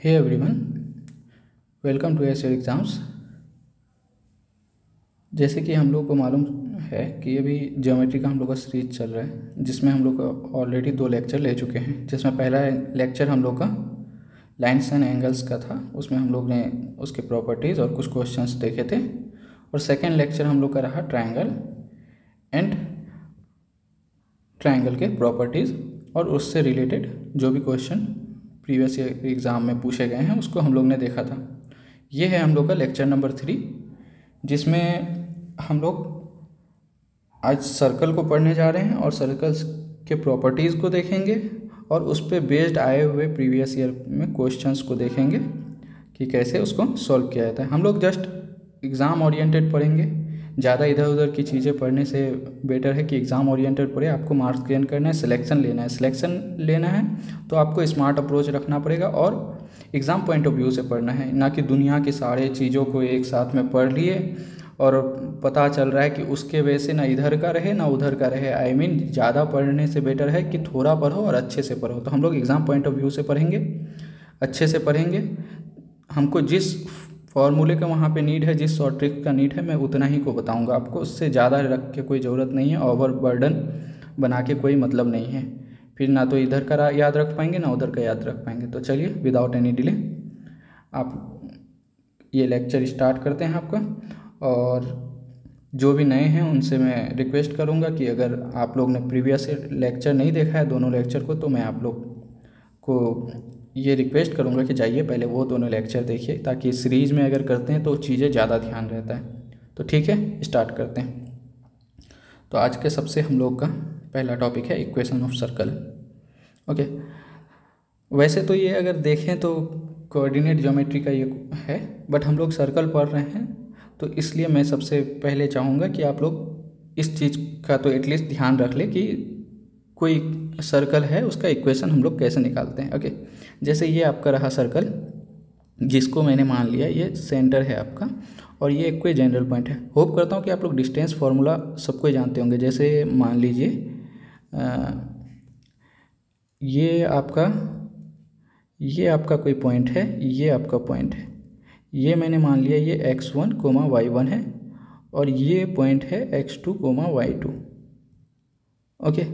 Hey everyone, welcome to S exams. जैसे कि हम लोग को मालूम है कि अभी ज्योमेट्री का हम लोग का सीरीज चल रहा है, जिसमें हम लोग ऑलरेडी 2 लेक्चर ले चुके हैं। जिसमें पहला लेक्चर हम लोग का लाइन्स एंड एंगल्स का था, उसमें हम लोग ने उसके प्रॉपर्टीज़ और कुछ क्वेश्चंस देखे थे। और सेकेंड लेक्चर हम लोग का रहा ट्रायंगल एंड ट्रायंगल के प्रॉपर्टीज़ और उससे रिलेटेड जो भी क्वेश्चन प्रीवियस एग्ज़ाम में पूछे गए हैं उसको हम लोग ने देखा था। ये है हम लोग का लेक्चर नंबर 3, जिसमें हम लोग आज सर्कल को पढ़ने जा रहे हैं और सर्कल्स के प्रॉपर्टीज़ को देखेंगे और उस पर बेस्ड आए हुए प्रीवियस ईयर में क्वेश्चंस को देखेंगे कि कैसे उसको सॉल्व किया जाता है। हम लोग जस्ट एग्ज़ाम ओरिएंटेड पढ़ेंगे। ज़्यादा इधर उधर की चीज़ें पढ़ने से बेटर है कि एग्ज़ाम ओरिएंटेड पढ़े। आपको मार्क्स गेन करना है, सिलेक्शन लेना है तो आपको स्मार्ट अप्रोच रखना पड़ेगा और एग्ज़ाम पॉइंट ऑफ व्यू से पढ़ना है, ना कि दुनिया की सारे चीज़ों को एक साथ में पढ़ लिए और पता चल रहा है कि उसके वजह से ना इधर का रहे ना उधर का रहे। I mean, ज़्यादा पढ़ने से बेटर है कि थोड़ा पढ़ो और अच्छे से पढ़ो। तो हम लोग एग्ज़ाम पॉइंट ऑफ व्यू से पढ़ेंगे, अच्छे से पढ़ेंगे। हमको जिस फॉर्मूले का वहाँ पे नीड है, जिस शॉर्ट ट्रिक का नीड है, मैं उतना ही को बताऊँगा आपको। उससे ज़्यादा रख के कोई ज़रूरत नहीं है, ओवर बर्डन बना के कोई मतलब नहीं है। फिर ना तो इधर का याद रख पाएंगे ना उधर का याद रख पाएंगे। तो चलिए विदाउट एनी डिले आप ये लेक्चर स्टार्ट करते हैं आपका। और जो भी नए हैं उनसे मैं रिक्वेस्ट करूँगा कि अगर आप लोग ने प्रीवियस लेक्चर नहीं देखा है दोनों लेक्चर को, तो मैं आप लोग को ये रिक्वेस्ट करूँगा कि जाइए पहले वो दोनों लेक्चर देखिए, ताकि सीरीज़ में अगर करते हैं तो चीज़ें ज़्यादा ध्यान रहता है। तो ठीक है, स्टार्ट करते हैं। तो आज के सबसे हम लोग का पहला टॉपिक है इक्वेशन ऑफ सर्कल। ओके, वैसे तो ये अगर देखें तो कोऑर्डिनेट ज्योमेट्री का ये है, बट हम लोग सर्कल पढ़ रहे हैं तो इसलिए मैं सबसे पहले चाहूँगा कि आप लोग इस चीज़ का तो एटलीस्ट ध्यान रख ले कि कोई सर्कल है उसका इक्वेशन हम लोग कैसे निकालते हैं। ओके, जैसे ये आपका रहा सर्कल, जिसको मैंने मान लिया ये सेंटर है आपका और ये एक कोई जनरल पॉइंट है। होप करता हूँ कि आप लोग डिस्टेंस फार्मूला सबको ही जानते होंगे। जैसे मान लीजिए ये आपका कोई पॉइंट है, ये आपका पॉइंट है, ये मैंने मान लिया ये x1, y1 है और ये पॉइंट है x2, y2। ओके,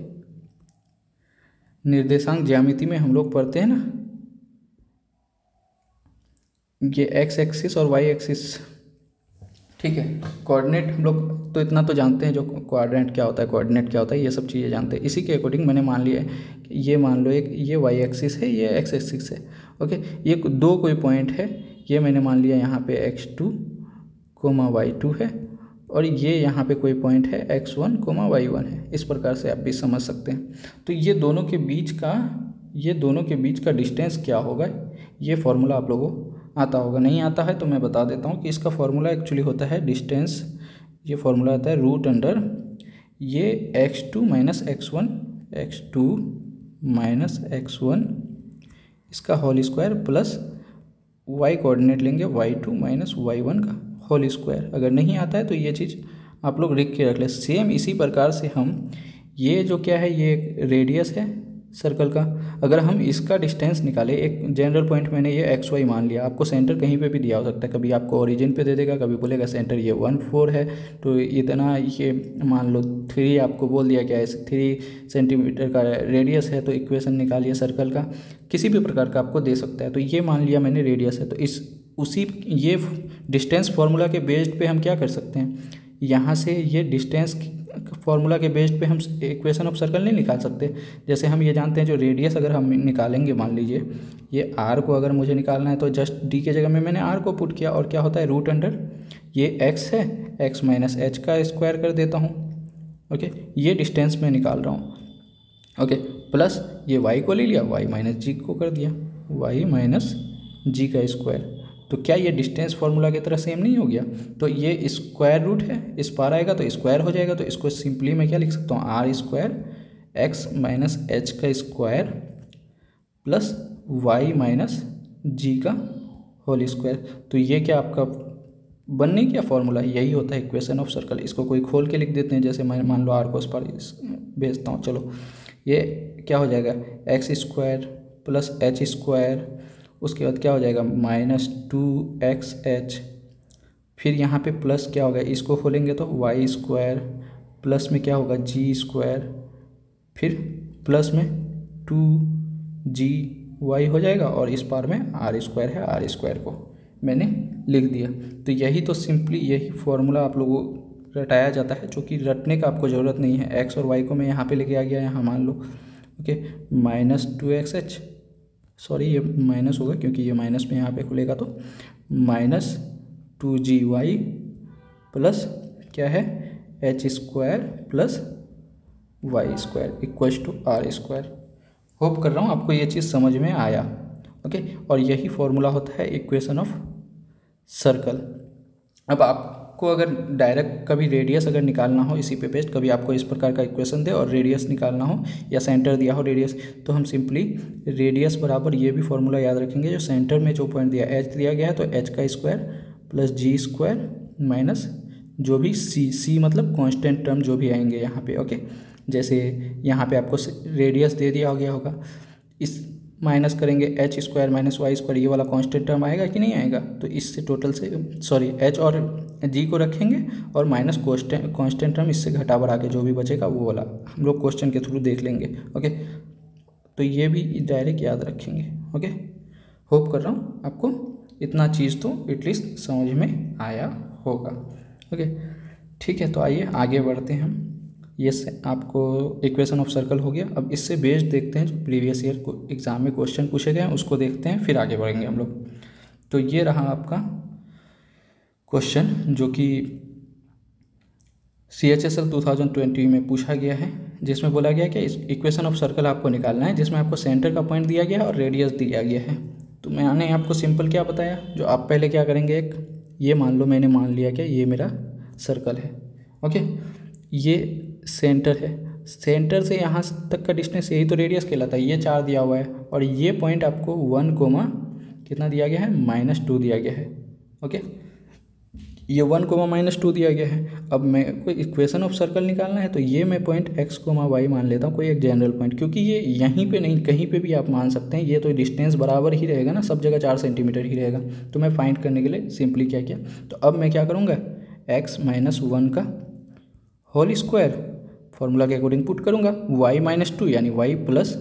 निर्देशांक ज्यामिति में हम लोग पढ़ते हैं ना, ये x एक्सिस और y एक्सिस, ठीक है। कोऑर्डिनेट हम लोग तो इतना तो जानते हैं, जो कोऑर्डिनेट क्या होता है, कोऑर्डिनेट क्या होता है, ये सब चीज़ें जानते हैं। इसी के अकॉर्डिंग मैंने मान लिया है कि ये मान लो एक ये y एक्सिस है, ये x एक्सिस है। ओके, ये दो कोई पॉइंट है, ये मैंने मान लिया यहाँ पे x2, y2 है और ये यहाँ पे कोई पॉइंट है x1, y1 है। इस प्रकार से आप भी समझ सकते हैं। तो ये दोनों के बीच का डिस्टेंस क्या होगा, ये फॉर्मूला आप लोगों को आता होगा। नहीं आता है तो मैं बता देता हूँ कि इसका फॉर्मूला एक्चुअली होता है डिस्टेंस, ये फॉर्मूला आता है रूट अंडर ये x2 माइनस x1 इसका whole square plus y coordinate लेंगे y2 माइनस y1 का होल स्क्वायर। अगर नहीं आता है तो ये चीज़ आप लोग लिख के रख ले। सेम इसी प्रकार से हम ये जो क्या है, ये एक रेडियस है सर्कल का, अगर हम इसका डिस्टेंस निकालें, एक जनरल पॉइंट मैंने ये xy मान लिया, आपको सेंटर कहीं पे भी दिया हो सकता है, कभी आपको ओरिजिन पे दे देगा, कभी बोलेगा सेंटर ये 1 4 है तो इतना, ये मान लो 3 आपको बोल दिया क्या है, 3 सेंटीमीटर का रेडियस है तो इक्वेशन निकालिए सर्कल का, किसी भी प्रकार का आपको दे सकता है। तो ये मान लिया मैंने रेडियस है, तो ये डिस्टेंस फार्मूला के बेस्ड पे हम क्या कर सकते हैं, यहाँ से ये डिस्टेंस फार्मूला के बेस्ड पे हम इक्वेशन ऑफ सर्कल नहीं निकाल सकते। जैसे हम ये जानते हैं जो रेडियस अगर हम निकालेंगे, मान लीजिए ये r को अगर मुझे निकालना है तो जस्ट d के जगह में मैंने r को पुट किया और क्या होता है रूट अंडर ये x है, x माइनस h का स्क्वायर कर देता हूँ। ओके, ये डिस्टेंस मैं निकाल रहा हूँ। ओके, प्लस ये y को ले लिया, y माइनस जी को कर दिया, y माइनस जी का स्क्वायर। तो क्या ये डिस्टेंस फार्मूला की तरह सेम नहीं हो गया? तो ये स्क्वायर रूट है, इस पार आएगा तो स्क्वायर हो जाएगा, तो इसको सिंपली मैं क्या लिख सकता हूँ, r square x minus h का square plus y minus g का होल स्क्वायर। तो ये क्या आपका बन नहीं क्या फॉर्मूला, यही होता है इक्वेशन ऑफ सर्कल। इसको कोई खोल के लिख देते हैं, जैसे मैं मान लो आर को उस पर भेजता हूँ। चलो ये क्या हो जाएगा, x square plus H square, उसके बाद क्या हो जाएगा -2xh, फिर यहाँ पे प्लस क्या होगा, इसको खोलेंगे तो वाई स्क्वायर, प्लस में क्या होगा जी स्क्वायर, फिर प्लस में 2GY हो जाएगा, और इस पार में आर स्क्वायर है, आर स्क्वायर को मैंने लिख दिया। तो यही तो सिंपली यही फॉर्मूला आप लोगों को रटाया जाता है, जो कि रटने का आपको ज़रूरत नहीं है। एक्स और वाई को मैं यहाँ पे लेके आ गया, यहाँ मान लो ओके -2xh, सॉरी ये माइनस होगा क्योंकि ये माइनस में यहाँ पे खुलेगा, तो -2GY प्लस क्या है h square plus y square equals to r square. Hope कर रहा हूँ आपको ये चीज़ समझ में आया। ओके, और यही फॉर्मूला होता है इक्वेशन ऑफ सर्कल। अब आपको अगर डायरेक्ट कभी रेडियस अगर निकालना हो, इसी पे पेस्ट कभी आपको इस प्रकार का इक्वेशन दे और रेडियस निकालना हो या सेंटर दिया हो रेडियस, तो हम सिंपली रेडियस बराबर ये भी फॉर्मूला याद रखेंगे, जो सेंटर में जो पॉइंट दिया h दिया गया है तो h का स्क्वायर प्लस जी स्क्वायर माइनस जो भी c मतलब कांस्टेंट टर्म जो भी आएंगे यहाँ पे। ओके, जैसे यहाँ पे आपको रेडियस दे दिया हो गया होगा, इस माइनस करेंगे h square minus y square, ये वाला कांस्टेंट टर्म आएगा कि नहीं आएगा, तो इससे टोटल से सॉरी h और g को रखेंगे और माइनस कांस्टेंट टर्म इससे घटा बढ़ा के जो भी बचेगा वो वाला हम लोग क्वेश्चन के थ्रू देख लेंगे। ओके, तो ये भी डायरेक्ट याद रखेंगे। ओके, होप कर रहा हूँ आपको इतना चीज़ तो एटलीस्ट समझ में आया होगा। ओके, ठीक है, तो आइए आगे बढ़ते हैं हम। ये आपको इक्वेशन ऑफ सर्कल हो गया। अब इससे बेस्ड देखते हैं जो प्रीवियस ईयर को एग्ज़ाम में क्वेश्चन पूछे गए हैं उसको देखते हैं, फिर आगे बढ़ेंगे हम लोग। तो ये रहा आपका क्वेश्चन जो कि CHSL 2020 में पूछा गया है, जिसमें बोला गया कि इस इक्वेशन ऑफ सर्कल आपको निकालना है, जिसमें आपको सेंटर का पॉइंट दिया गया है और रेडियस दिया गया है। तो मैंने आपको सिंपल क्या बताया, जो आप पहले क्या करेंगे, एक ये मान लो मैंने मान लिया कि ये मेरा सर्कल है। ओके, ये सेंटर है, सेंटर से यहाँ तक का डिस्टेंस यही तो रेडियस कहलाता है, ये 4 दिया हुआ है, और ये पॉइंट आपको 1, कितना दिया गया है -2 दिया गया है। ओके, ये 1, -2 दिया गया है। अब मैं कोई इक्वेशन ऑफ सर्कल निकालना है तो ये मैं पॉइंट x, y मान लेता हूँ, कोई एक जनरल पॉइंट, क्योंकि ये यहीं पे नहीं कहीं पे भी आप मान सकते हैं, ये तो डिस्टेंस बराबर ही रहेगा ना, सब जगह 4 सेंटीमीटर ही रहेगा। तो मैं फाइंड करने के लिए सिंपली क्या किया, तो अब मैं क्या करूँगा, x - 1 का होल स्क्वायर फॉर्मूला के अकॉर्डिंग पुट करूँगा, y - 2 यानी y +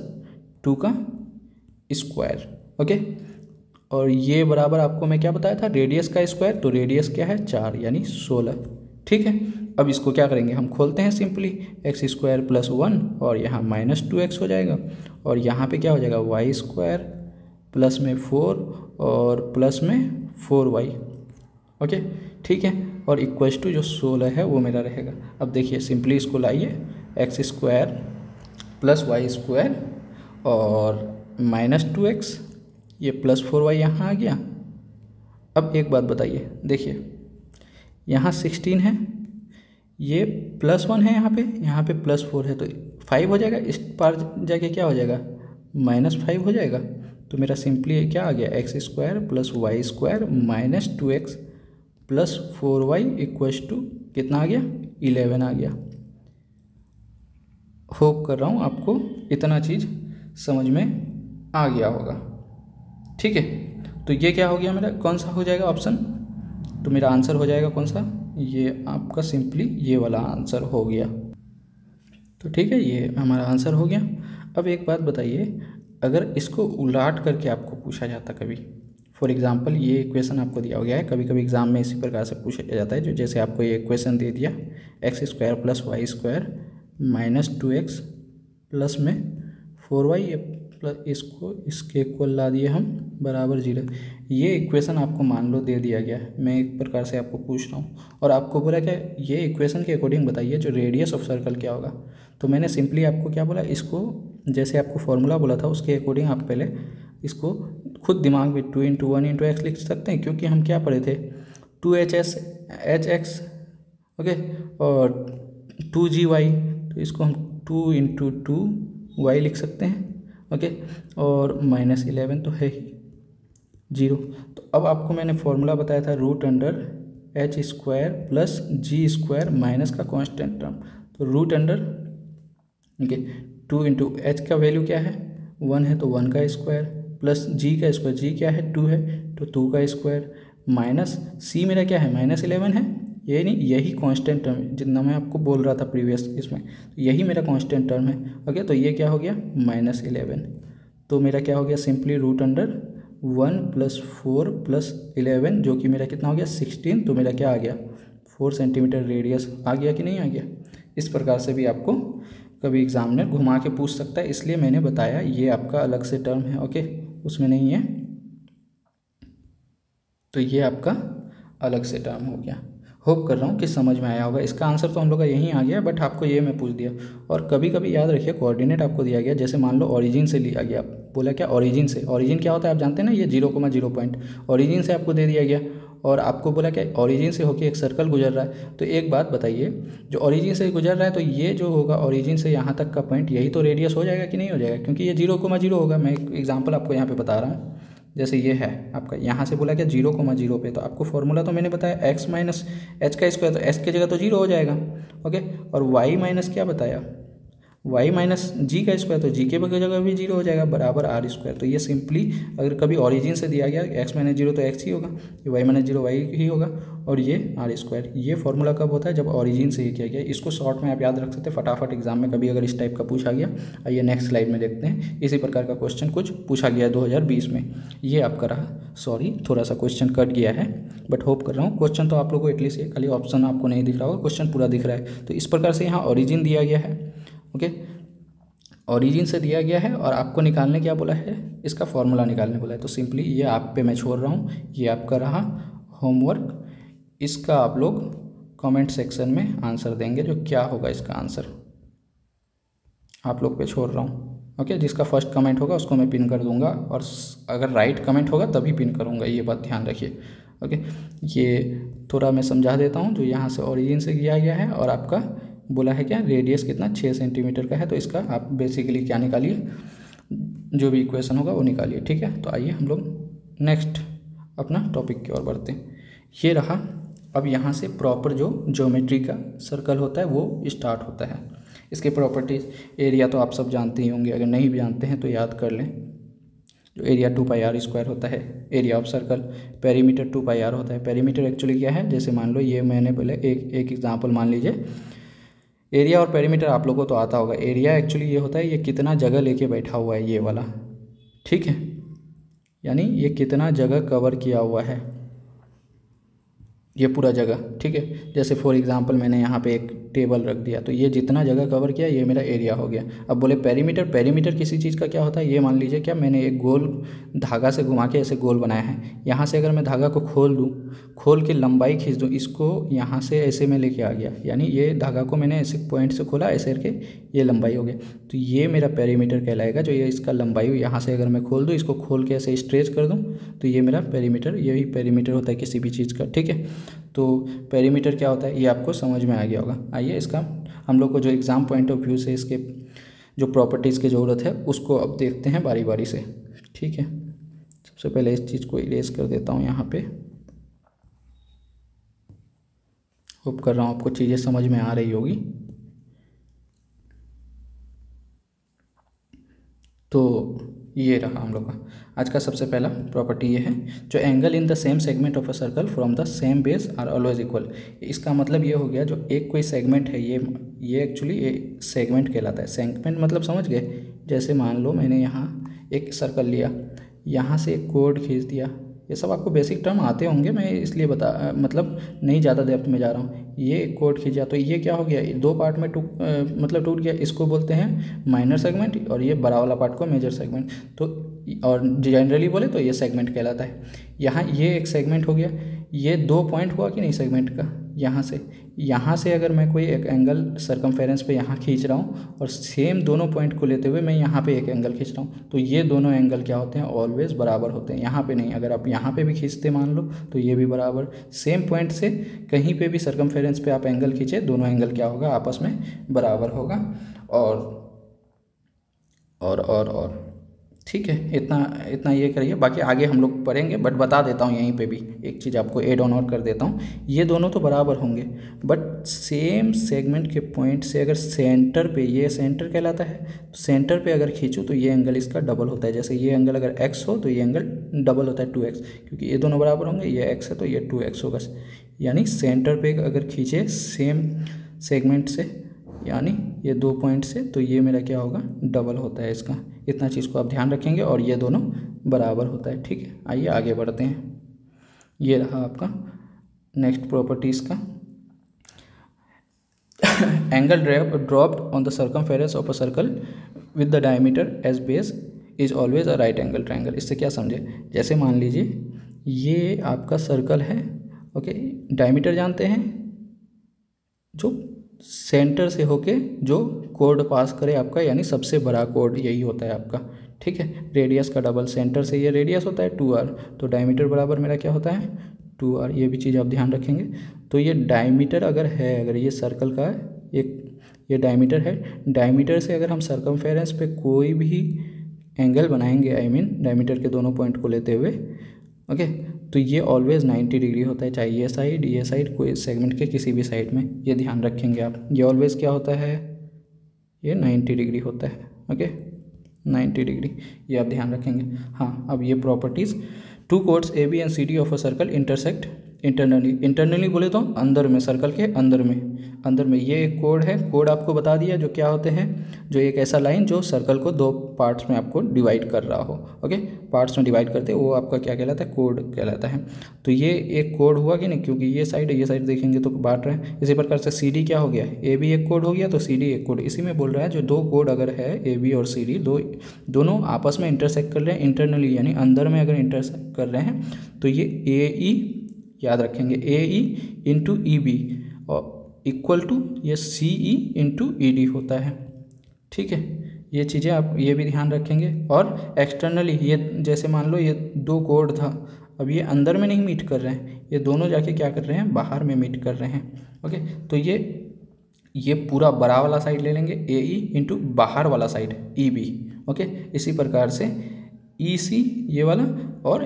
2 का स्क्वायर। ओके, और ये बराबर आपको मैं क्या बताया था, रेडियस का स्क्वायर, तो रेडियस क्या है 4 यानी 16। ठीक है, अब इसको क्या करेंगे, हम खोलते हैं सिंपली, x स्क्वायर + 1 और यहाँ -2x हो जाएगा, और यहाँ पे क्या हो जाएगा y स्क्वायर प्लस में 4 और प्लस में 4y। ओके, ठीक है, और इक्वल्स टू जो 16 है वो मेरा रहेगा। अब देखिए सिंपली इसको लाइए, x square plus y square और -2x, ये +4y यहाँ आ गया। अब एक बात बताइए, देखिए यहाँ 16 है, ये +1 है, यहाँ पे +4 है, तो 5 हो जाएगा, इस पार जाके क्या हो जाएगा -5 हो जाएगा। तो मेरा सिंपली क्या आ गया, x square plus y square -2x plus 4y equals to कितना आ गया 11 आ गया। होप कर रहा हूँ आपको इतना चीज़ समझ में आ गया होगा। ठीक है, तो ये क्या हो गया मेरा, कौन सा हो जाएगा ऑप्शन, तो मेरा आंसर हो जाएगा कौन सा, ये आपका सिंपली ये वाला आंसर हो गया। तो ठीक है, ये हमारा आंसर हो गया। अब एक बात बताइए, अगर इसको उलट करके आपको पूछा जाता कभी, फॉर एग्जांपल ये इक्वेशन आपको दिया हो गया है, कभी कभी एग्जाम में इसी प्रकार से पूछा जाता है, जो जैसे आपको ये इक्वेशन दे दिया x square plus y square -2x plus में 4y प्लस इसको इसके इक्वल ला दिए हम बराबर 0। ये इक्वेशन आपको मान लो दे दिया गया है, मैं एक प्रकार से आपको पूछ रहा हूँ और आपको बोला क्या ये इक्वेशन के अकॉर्डिंग बताइए जो रेडियस ऑफ सर्कल क्या होगा। तो मैंने सिंपली आपको क्या बोला, इसको जैसे आपको फॉर्मूला बोला था उसके अकॉर्डिंग आप पहले इसको खुद दिमाग में 2 × 1 × x लिख सकते हैं, क्योंकि हम क्या पढ़े थे 2hx ओके और 2gy, तो इसको हम 2 × 2y लिख सकते हैं ओके, और -11 तो है ही 0। तो अब आपको मैंने फॉर्मूला बताया था √h स्क्वायर प्लस जी स्क्वायर माइनस का कांस्टेंट टर्म, तो √, ओके 2 × h का वैल्यू क्या है 1 है तो 1 का स्क्वायर प्लस जी का स्क्वायर, जी क्या है 2 है तो 2 का स्क्वायर, माइनस सी मेरा क्या है -11 है, ये नहीं, यही कांस्टेंट टर्म जितना मैं आपको बोल रहा था प्रीवियस इसमें, तो यही मेरा कांस्टेंट टर्म है। ओके, तो ये क्या हो गया -11, तो मेरा क्या हो गया सिंपली √1 + 4 + 11 जो कि मेरा कितना हो गया 16, तो मेरा क्या आ गया 4 सेंटीमीटर रेडियस आ गया कि नहीं आ गया। इस प्रकार से भी आपको कभी एग्जामिनर घुमा के पूछ सकता है, इसलिए मैंने बताया ये आपका अलग से टर्म है। ओके, उसमें नहीं है, तो ये आपका अलग से टर्म हो गया। होप कर रहा हूँ कि समझ में आया होगा। इसका आंसर तो हम लोग का यहीं आ गया, बट आपको ये मैं पूछ दिया। और कभी कभी याद रखिए कोऑर्डिनेट आपको दिया गया, जैसे मान लो ओरिजिन से लिया गया, बोला क्या ओरिजिन से, ओरिजिन क्या होता है आप जानते हैं ना, ये 0,0 पॉइंट ओरिजिन से आपको दे दिया गया, और आपको बोला क्या ओरिजिन से होकर एक सर्कल गुजर रहा है। तो एक बात बताइए, जो ओरिजिन से गुजर रहा है तो ये जो होगा ओरिजिन से यहाँ तक का पॉइंट, यही तो रेडियस हो जाएगा कि नहीं हो जाएगा, क्योंकि ये 0,0 होगा। मैं एक एग्जाम्पल आपको यहाँ पे बता रहा हूँ, जैसे ये है आपका, यहाँ से बोला क्या 0,0 पे, तो आपको फॉर्मूला तो मैंने बताया x माइनस एच का स्क्वायर, तो x की जगह तो 0 हो जाएगा। ओके, और y माइनस क्या बताया, y माइनस जी का स्क्वायर, तो जी के जगह भी 0 हो जाएगा बराबर आर स्क्वायर। तो ये सिंपली अगर कभी ओरिजिन से दिया गया x माइनस 0 तो x ही होगा, y माइनस 0 y ही होगा, और ये आर स्क्वायर। ये फॉर्मूला कब होता है, जब ओरिजिन से ये किया गया। इसको शॉर्ट में आप याद रख सकते हैं फटाफट एग्जाम में कभी अगर इस टाइप का पूछा गया। आइए नेक्स्ट स्लाइड में देखते हैं, इसी प्रकार का क्वेश्चन कुछ पूछा गया 2020 में। ये आपका रहा, सॉरी थोड़ा सा क्वेश्चन कट गया है, बट होप कर रहा हूँ क्वेश्चन तो आप लोगों को एटलीस्ट खाली ऑप्शन आपको नहीं दिख रहा होगा, क्वेश्चन पूरा दिख रहा है। तो इस प्रकार से यहाँ ओरिजिन दिया गया है। ओके, ओरिजिन से दिया गया है और आपको निकालने क्या बोला है, इसका फॉर्मूला निकालने बोला है। तो सिंपली ये आप पे मैं छोड़ रहा हूँ, ये आपका रहा होमवर्क। इसका आप लोग कमेंट सेक्शन में आंसर देंगे, जो क्या होगा इसका आंसर आप लोग पे छोड़ रहा हूँ। ओके, जिसका फर्स्ट कमेंट होगा उसको मैं पिन कर दूंगा, और अगर राइट कमेंट होगा तभी पिन करूँगा, ये बात ध्यान रखिए। ओके, ये थोड़ा मैं समझा देता हूँ, जो यहाँ से ओरिजिन से किया गया है और आपका बोला है क्या रेडियस कितना 6 सेंटीमीटर का है, तो इसका आप बेसिकली क्या निकालिए, जो भी इक्वेशन होगा वो निकालिए। ठीक है, तो आइए हम लोग नेक्स्ट अपना टॉपिक की ओर बढ़ते हैं। ये रहा, अब यहाँ से प्रॉपर जो ज्योमेट्री का सर्कल होता है वो स्टार्ट होता है। इसके प्रॉपर्टीज, एरिया तो आप सब जानते ही होंगे, अगर नहीं भी जानते हैं तो याद कर लें। जो एरिया 2πr² होता है area of circle, perimeter 2πr होता है। पेरीमीटर एक्चुअली क्या है, जैसे मान लो ये मैंने पहले एक एग्जाम्पल मान लीजिए, एरिया और पेरीमीटर आप लोगों को तो आता होगा। एरिया एक्चुअली ये होता है ये कितना जगह लेके बैठा हुआ है ये वाला, ठीक है, यानी ये कितना जगह कवर किया हुआ है ये पूरा जगह। ठीक है, जैसे फॉर एग्जांपल मैंने यहाँ पे एक टेबल रख दिया, तो ये जितना जगह कवर किया ये मेरा एरिया हो गया। अब बोले पेरीमीटर, पेरीमीटर किसी चीज़ का क्या होता है, ये मान लीजिए क्या मैंने एक गोल धागा से घुमा के ऐसे गोल बनाया है, यहाँ से अगर मैं धागा को खोल दूँ, खोल के लंबाई खींच दूँ, इसको यहाँ से ऐसे में लेके आ गया, यानी ये धागा को मैंने ऐसे पॉइंट से खोला, ऐसे करके ये लंबाई हो गया, तो ये मेरा पेरीमीटर कहलाएगा। जो ये इसका लंबाई यहाँ से अगर मैं खोल दूँ, इसको खोल के ऐसे स्ट्रेच कर दूँ, तो ये मेरा पेरीमीटर, यही पेरीमीटर होता है किसी भी चीज़ का। ठीक है, तो पेरीमीटर क्या होता है ये आपको समझ में आ गया होगा। आइए इसका हम लोग को जो एग्ज़ाम पॉइंट ऑफ व्यू से इसके जो प्रॉपर्टीज़ की ज़रूरत है उसको अब देखते हैं बारी बारी से। ठीक है, सबसे पहले इस चीज़ को इरेज कर देता हूँ यहाँ पे। होप कर रहा हूँ आपको चीज़ें समझ में आ रही होगी। तो ये रहा हम लोग का आज का सबसे पहला प्रॉपर्टी ये है, जो angle in the same segment of a circle from the same base are always equal. इसका मतलब ये हो गया, जो एक कोई सेगमेंट है, ये एक्चुअली ये सेगमेंट कहलाता है। सेगमेंट मतलब समझ गए, जैसे मान लो मैंने यहाँ एक सर्कल लिया, यहाँ से एक कोड खींच दिया, ये सब आपको बेसिक टर्म आते होंगे, मैं इसलिए मतलब नहीं ज़्यादा डेप्थ में जा रहा हूँ। ये एक कोड खींचा तो ये क्या हो गया, दो पार्ट में टूट गया, इसको बोलते हैं माइनर सेगमेंट, और ये बड़ा वाला पार्ट को मेजर सेगमेंट। तो और जनरली बोले तो ये सेगमेंट कहलाता है। यहाँ ये एक सेगमेंट हो गया, ये 2 पॉइंट हुआ कि नहीं सेगमेंट का, यहाँ से अगर मैं कोई एक एंगल सरकमफेरेंस पे यहाँ खींच रहा हूँ, और सेम दोनों पॉइंट को लेते हुए मैं यहाँ पे एक एंगल खींच रहा हूँ, तो ये दोनों एंगल क्या होते हैं, ऑलवेज बराबर होते हैं। यहाँ पे नहीं, अगर आप यहाँ पे भी खींचते मान लो तो ये भी बराबर। सेम पॉइंट से कहीं पे भी सरकमफेरेंस पे आप एंगल खींचे, दोनों एंगल क्या होगा, आपस में बराबर होगा। और ठीक है, इतना ये करिए, बाकी आगे हम लोग पढ़ेंगे, बट बता देता हूँ यहीं पे भी एक चीज़ आपको एड ऑन और कर देता हूँ। ये दोनों तो बराबर होंगे, बट सेम सेगमेंट के पॉइंट से अगर सेंटर पे, ये सेंटर कहलाता है, तो सेंटर पे अगर खींचूँ तो ये एंगल इसका डबल होता है। जैसे ये एंगल अगर x हो तो ये एंगल डबल होता है 2x, क्योंकि ये दोनों बराबर होंगे, ये x है तो ये 2x होगा। यानी सेंटर पे अगर खींचे सेम सेगमेंट से, यानी ये 2 पॉइंट से, तो ये मेरा क्या होगा, डबल होता है इसका। इतना चीज़ को आप ध्यान रखेंगे, और ये दोनों बराबर होता है। ठीक है, आइए आगे बढ़ते हैं। ये रहा आपका नेक्स्ट प्रॉपर्टीज़ का। Angle dropped on the circumference of a circle with the diameter as base is always a right angle triangle. इससे क्या समझे, जैसे मान लीजिए ये आपका सर्कल है, ओके, डायमीटर जानते हैं, जो सेंटर से होके जो कोड पास करे आपका, यानी सबसे बड़ा कोड यही होता है आपका। ठीक है, रेडियस का डबल, सेंटर से ये रेडियस होता है 2r, तो डायमीटर बराबर मेरा क्या होता है 2r। ये भी चीज़ आप ध्यान रखेंगे। तो ये डायमीटर अगर है, अगर ये सर्कल का एक ये डायमीटर है, डायमीटर से अगर हम सर्कमफेरेंस पे कोई भी एंगल बनाएंगे, आई मीन डायमीटर के दोनों पॉइंट को लेते हुए, ओके, तो ये ऑलवेज 90 डिग्री होता है, चाहे ये साइड कोई सेगमेंट के किसी भी साइड में, ये ध्यान रखेंगे आप। ये ऑलवेज क्या होता है, ये 90 डिग्री होता है, ओके, 90 डिग्री, ये आप ध्यान रखेंगे। हाँ, अब ये properties, 2 codes AB and CD of a circle intersect internally बोले तो अंदर में, सर्कल के अंदर में ये एक कोड है। कोड आपको बता दिया जो क्या होते हैं, जो एक ऐसा लाइन जो सर्कल को 2 पार्ट्स में आपको डिवाइड कर रहा हो, ओके, पार्ट्स में डिवाइड करते, वो आपका क्या कहलाता है, कोड कहलाता है। तो ये एक कोड हुआ कि नहीं, क्योंकि ये साइड देखेंगे तो बांट रहे हैं। इसी प्रकार से CD क्या हो गया, AB एक कोड हो गया, तो CD एक कोड। इसी में बोल रहा है जो 2 कोड अगर है AB और CD, दोनों आपस में इंटरसेक्ट कर रहे हैं इंटरनली, यानी अंदर में अगर इंटरसेक्ट कर रहे हैं, तो ये AE याद रखेंगे, AE इंटू EB और इक्वल टू ये CE इंटू ED होता है। ठीक है, ये चीज़ें आप ये भी ध्यान रखेंगे। और एक्सटर्नली ये जैसे मान लो ये 2 कोड था, अब ये अंदर में नहीं मीट कर रहे हैं, ये दोनों जाके क्या कर रहे हैं, बाहर में मीट कर रहे हैं। ओके, तो ये पूरा बड़ा वाला साइड ले लेंगे AE इंटू बाहर वाला साइड EB। ओके, इसी प्रकार से EC ये वाला और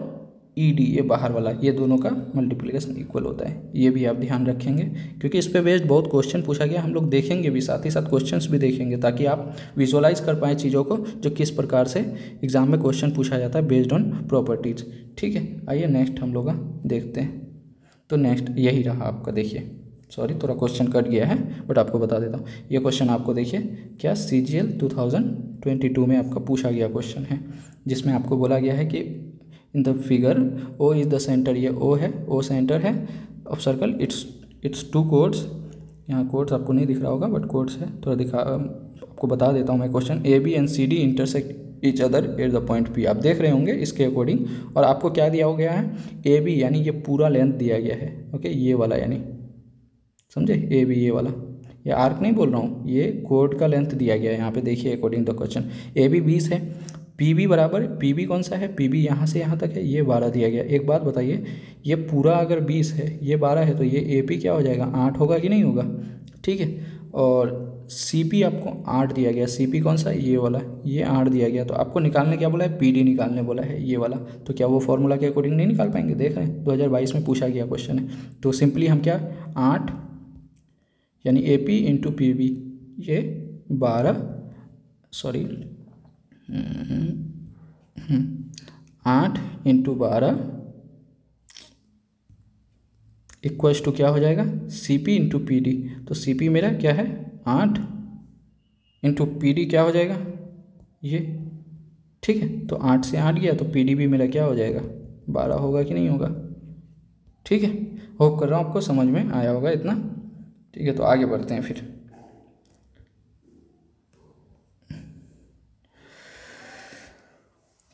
ED ये बाहर वाला, ये दोनों का मल्टीप्लिकेशन इक्वल होता है। ये भी आप ध्यान रखेंगे, क्योंकि इस पे बेस्ड बहुत क्वेश्चन पूछा गया, हम लोग देखेंगे भी, साथ ही साथ क्वेश्चंस भी देखेंगे, ताकि आप विजुअलाइज कर पाएँ चीज़ों को, जो किस प्रकार से एग्जाम में क्वेश्चन पूछा जाता है बेस्ड ऑन प्रॉपर्टीज़। ठीक है, आइए नेक्स्ट हम लोग देखते हैं। तो नेक्स्ट यही रहा आपका, देखिए, सॉरी थोड़ा क्वेश्चन कट गया है, बट आपको बता देता हूँ। ये क्वेश्चन आपको देखिए क्या CGL 2022 में आपका पूछा गया क्वेश्चन है, जिसमें आपको बोला गया है कि in the figure O is the centre, ये O है, O सेंटर है ऑफ सर्कल, इट्स 2 कोड्स, यहाँ कोड्स आपको नहीं दिख रहा होगा बट कोड्स है, थोड़ा आपको बता देता हूँ मैं question. AB and CD intersect each other at the point P, आप देख रहे होंगे इसके अकॉर्डिंग। और आपको क्या दिया हो गया है, AB यानी ये पूरा लेंथ दिया गया है, ओके, ये वाला, यानी समझे, AB ये वाला, ये आर्क नहीं बोल रहा हूँ, ये कोड का लेंथ दिया गया है यहाँ पे, देखिए अकॉर्डिंग द क्वेश्चन। AB 20 है, PB बराबर, PB कौन सा है, PB यहाँ से यहाँ तक है, ये 12 दिया गया। एक बात बताइए, ये पूरा अगर 20 है, ये 12 है, तो ये AP क्या हो जाएगा, 8 होगा कि नहीं होगा। ठीक है, और CP आपको 8 दिया गया, CP कौन सा है, ये वाला, ये 8 दिया गया। तो आपको निकालने क्या बोला है, PD निकालने बोला है, ये वाला। तो क्या वो फॉर्मूला के अकॉर्डिंग नहीं निकाल पाएंगे, देख रहे हैं 2022 में पूछा गया क्वेश्चन है। तो सिंपली हम क्या, 8 यानी AP इंटू PB, ये 12, सॉरी 8 इंटू 12 इक्वल्स टू क्या हो जाएगा, CP इंटू PD। तो CP मेरा क्या है 8 इंटू PD क्या हो जाएगा ये। ठीक है, तो 8 से 8 गया, तो PD भी मेरा क्या हो जाएगा 12 होगा कि नहीं होगा। ठीक है, होप कर रहा हूँ आपको समझ में आया होगा इतना। ठीक है, तो आगे बढ़ते हैं फिर।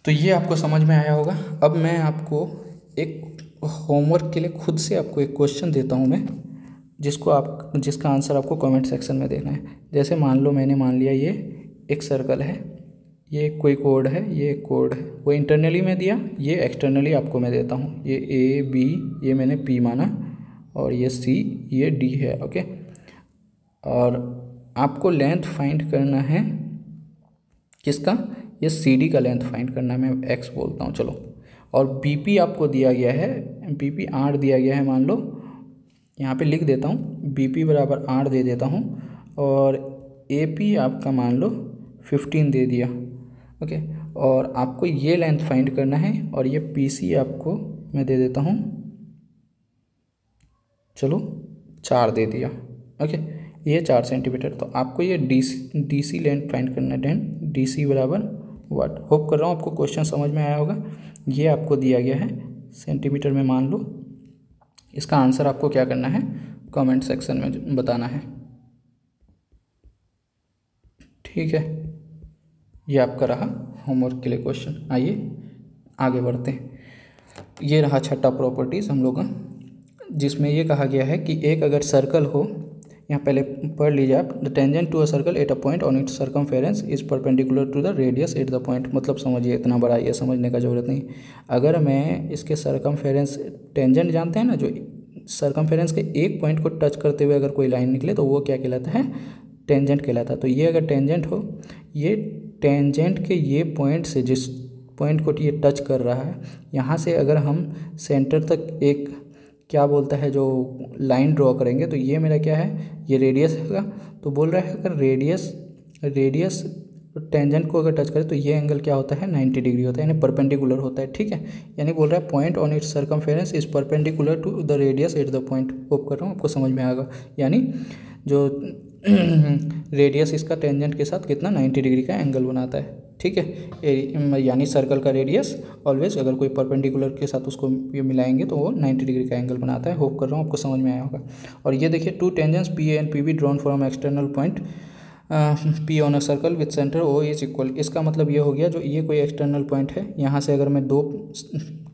तो ये आपको समझ में आया होगा। अब मैं आपको एक होमवर्क के लिए खुद से आपको एक क्वेश्चन देता हूँ मैं, जिसका आंसर आपको कमेंट सेक्शन में देना है। जैसे मान लो मैंने मान लिया ये एक सर्कल है, ये कोई कोड है, ये एक कोड है, वो इंटरनली में दिया, ये एक्सटर्नली आपको मैं देता हूँ। ये A B ये मैंने P माना, और ये C ये D है, ओके। और आपको लेंथ फाइंड करना है किसका, ये CD का लेंथ फाइंड करना है, मैं x बोलता हूँ चलो। और BP आपको दिया गया है, BP 8 दिया गया है, मान लो यहाँ पे लिख देता हूँ, BP बराबर 8 दे देता हूँ, और AP आपका मान लो 15 दे दिया। ओके, और आपको ये लेंथ फाइंड करना है, और ये PC आपको मैं दे देता हूँ, चलो 4 दे दिया। ओके, ये 4 सेंटीमीटर। तो आपको ये DC लेंथ फाइंड करना है। देन DC बराबर वाट। होप कर रहा हूँ आपको क्वेश्चन समझ में आया होगा। ये आपको दिया गया है सेंटीमीटर में, मान लो। इसका आंसर आपको क्या करना है, कमेंट सेक्शन में बताना है, ठीक है। ये आपका रहा होमवर्क के लिए क्वेश्चन। आइए आगे बढ़ते हैं। ये रहा छठा प्रॉपर्टीज़ हम लोग का, जिसमें ये कहा गया है कि एक अगर सर्कल हो, यहाँ पहले पढ़ लीजिए आप, the tangent to a circle at a point on its circumference is perpendicular to the radius at the point. मतलब समझिए, इतना बड़ा ये समझने का ज़रूरत नहीं। अगर मैं इसके सर्कमफेरेंस, टेंजेंट जानते हैं ना, जो सर्कमफेरेंस के एक पॉइंट को टच करते हुए अगर कोई लाइन निकले तो वो क्या कहलाता है, टेंजेंट कहलाता है। तो ये अगर टेंजेंट हो, ये टेंजेंट के ये पॉइंट से, जिस पॉइंट को ये टच कर रहा है, यहाँ से अगर हम सेंटर तक एक क्या बोलता है जो लाइन ड्रॉ करेंगे, तो ये मेरा क्या है, ये रेडियस होगा। तो बोल रहा है अगर रेडियस टेंजेंट को अगर टच करे तो ये एंगल क्या होता है, 90 डिग्री होता है, यानी परपेंडिकुलर होता है, ठीक है। यानी बोल रहा है point on its circumference is perpendicular to the radius at the point. Hope कर रहा हूँ आपको समझ में आएगा। यानी जो रेडियस इसका टेंजेंट के साथ कितना 90 डिग्री का एंगल बनाता है, ठीक है। यानी सर्कल का रेडियस ऑलवेज अगर कोई परपेंडिकुलर के साथ उसको ये मिलाएंगे तो वो 90 डिग्री का एंगल बनाता है। होप कर रहा हूँ आपको समझ में आया होगा। और ये देखिए, to tangents PA and PB drawn from external point P on a circle with centre O is equal. इसका मतलब ये हो गया, जो ये कोई एक्सटर्नल पॉइंट है, यहाँ से अगर मैं 2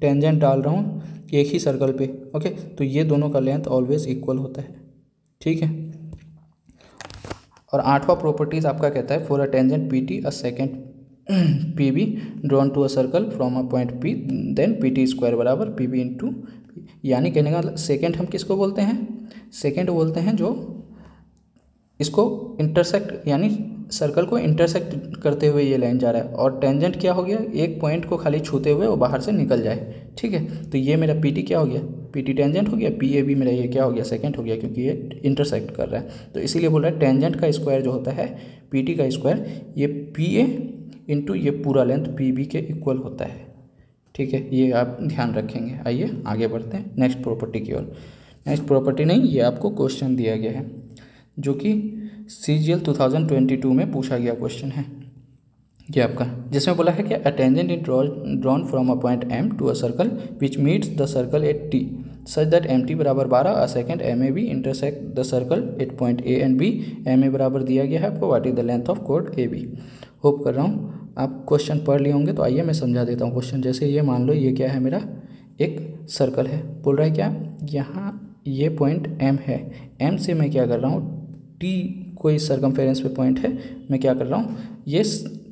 टेंजेंट डाल रहा हूँ एक ही सर्कल पे, ओके, तो ये दोनों का लेंथ ऑलवेज इक्वल होता है, ठीक है। और 8वां प्रॉपर्टीज आपका कहता है, for a tangent PT a second PB drawn to a circle from a point P, then PT square बराबर PB इंटू। यानी कहने का सेकेंड हम किसको बोलते हैं, सेकेंड बोलते हैं जो इसको इंटरसेक्ट, यानी सर्कल को इंटरसेक्ट करते हुए ये लाइन जा रहा है। और टेंजेंट क्या हो गया, एक पॉइंट को खाली छूते हुए वो बाहर से निकल जाए, ठीक है। तो ये मेरा PT क्या हो गया, PT टेंजेंट हो गया, PAB मेरा ये क्या हो गया, सेकेंड हो गया, क्योंकि ये इंटरसेक्ट कर रहा है। तो इसीलिए बोल रहा है टेंजेंट का स्क्वायर जो होता है PT का स्क्वायर, ये PA इंटू ये पूरा लेंथ PB के इक्वल होता है, ठीक है। ये आप ध्यान रखेंगे। आइए आगे बढ़ते हैं नेक्स्ट प्रॉपर्टी की ओर। नेक्स्ट प्रॉपर्टी नहीं, ये आपको क्वेश्चन दिया गया है, जो कि CGL 2022 में पूछा गया क्वेश्चन है ये आपका, जिसमें बोला है कि a tangent is drawn from a point M to a circle which meets the circle at T such that MT बराबर 12 a second MAB intersect the circle at point A and B। MA बराबर दिया गया है आपको, what is the length of कोड AB। Hope कर रहा हूँ आप क्वेश्चन पढ़ लिए होंगे। तो आइए मैं समझा देता हूँ क्वेश्चन। जैसे ये मान लो, ये क्या है, मेरा एक सर्कल है, बोल रहा है क्या, यहाँ ये पॉइंट M है, M से मैं क्या कर रहा हूँ, T कोई सर्कमफेरेंस पे पॉइंट है, मैं क्या कर रहा हूँ, ये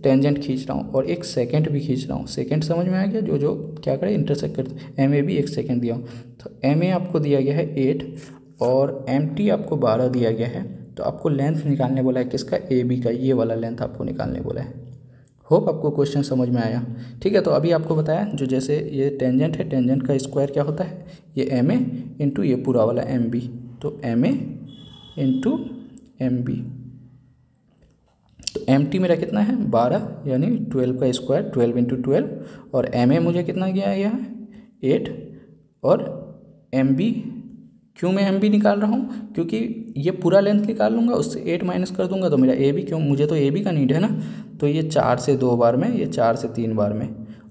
टेंजेंट खींच रहा हूँ और एक सेकंड भी खींच रहा हूँ। सेकंड समझ में आ गया, जो क्या करे, इंटरसेक्ट करते। MA भी एक सेकंड दिया हूँ। तो MA आपको दिया गया है 8 और MT आपको 12 दिया गया है। तो आपको लेंथ निकालने बोला है किसका, AB का, ये वाला लेंथ आपको निकालने बोला है। होप आपको क्वेश्चन समझ में आया, ठीक है। तो अभी आपको बताया, जो जैसे ये टेंजेंट है, टेंजेंट का स्क्वायर क्या होता है, ये MA इंटू ये पूरा वाला MB। तो MA इंटू MB। तो MT मेरा कितना है, 12, यानी 12 का स्क्वायर, 12 इंटू 12। और MA मुझे कितना गया है, यहाँ 8। और MB, क्यों मैं MB निकाल रहा हूँ, क्योंकि ये पूरा लेंथ निकाल लूँगा, उससे 8 माइनस कर दूंगा तो मेरा AB, क्यों, मुझे तो AB का नीड है ना। तो ये 4 से 2 बार में, ये 4 से 3 बार में,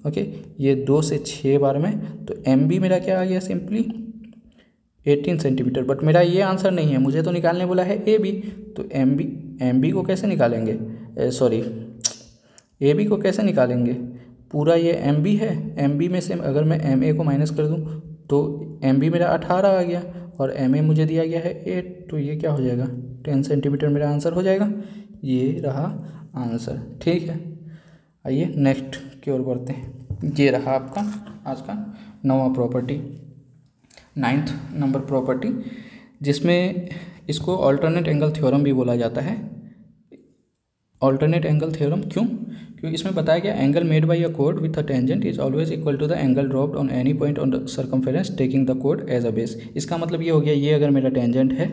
ओके, ये 2 से 6 बार में। तो MB मेरा क्या आ गया, सिंपली 18 सेंटीमीटर। बट मेरा ये आंसर नहीं है, मुझे तो निकालने बोला है AB। तो MB को कैसे निकालेंगे, सॉरी AB को कैसे निकालेंगे, पूरा ये MB है, MB में से अगर मैं MA को माइनस कर दूं तो MB मेरा 18 आ गया और MA मुझे दिया गया है 8। तो ये क्या हो जाएगा, 10 सेंटीमीटर मेरा आंसर हो जाएगा। ये रहा आंसर, ठीक है। आइए नेक्स्ट की ओर बढ़ते हैं। ये रहा आपका आज का 9वां प्रॉपर्टी, 9th नंबर प्रॉपर्टी, जिसमें इसको अल्टरनेट एंगल थ्योरम भी बोला जाता है। अल्टरनेट एंगल थ्योरम क्यों, क्योंकि इसमें बताया गया angle made by a code with a tangent is always equal to the angle dropped on any point on the circumference taking the code as a base. इसका मतलब ये हो गया, ये अगर मेरा टेंजेंट है,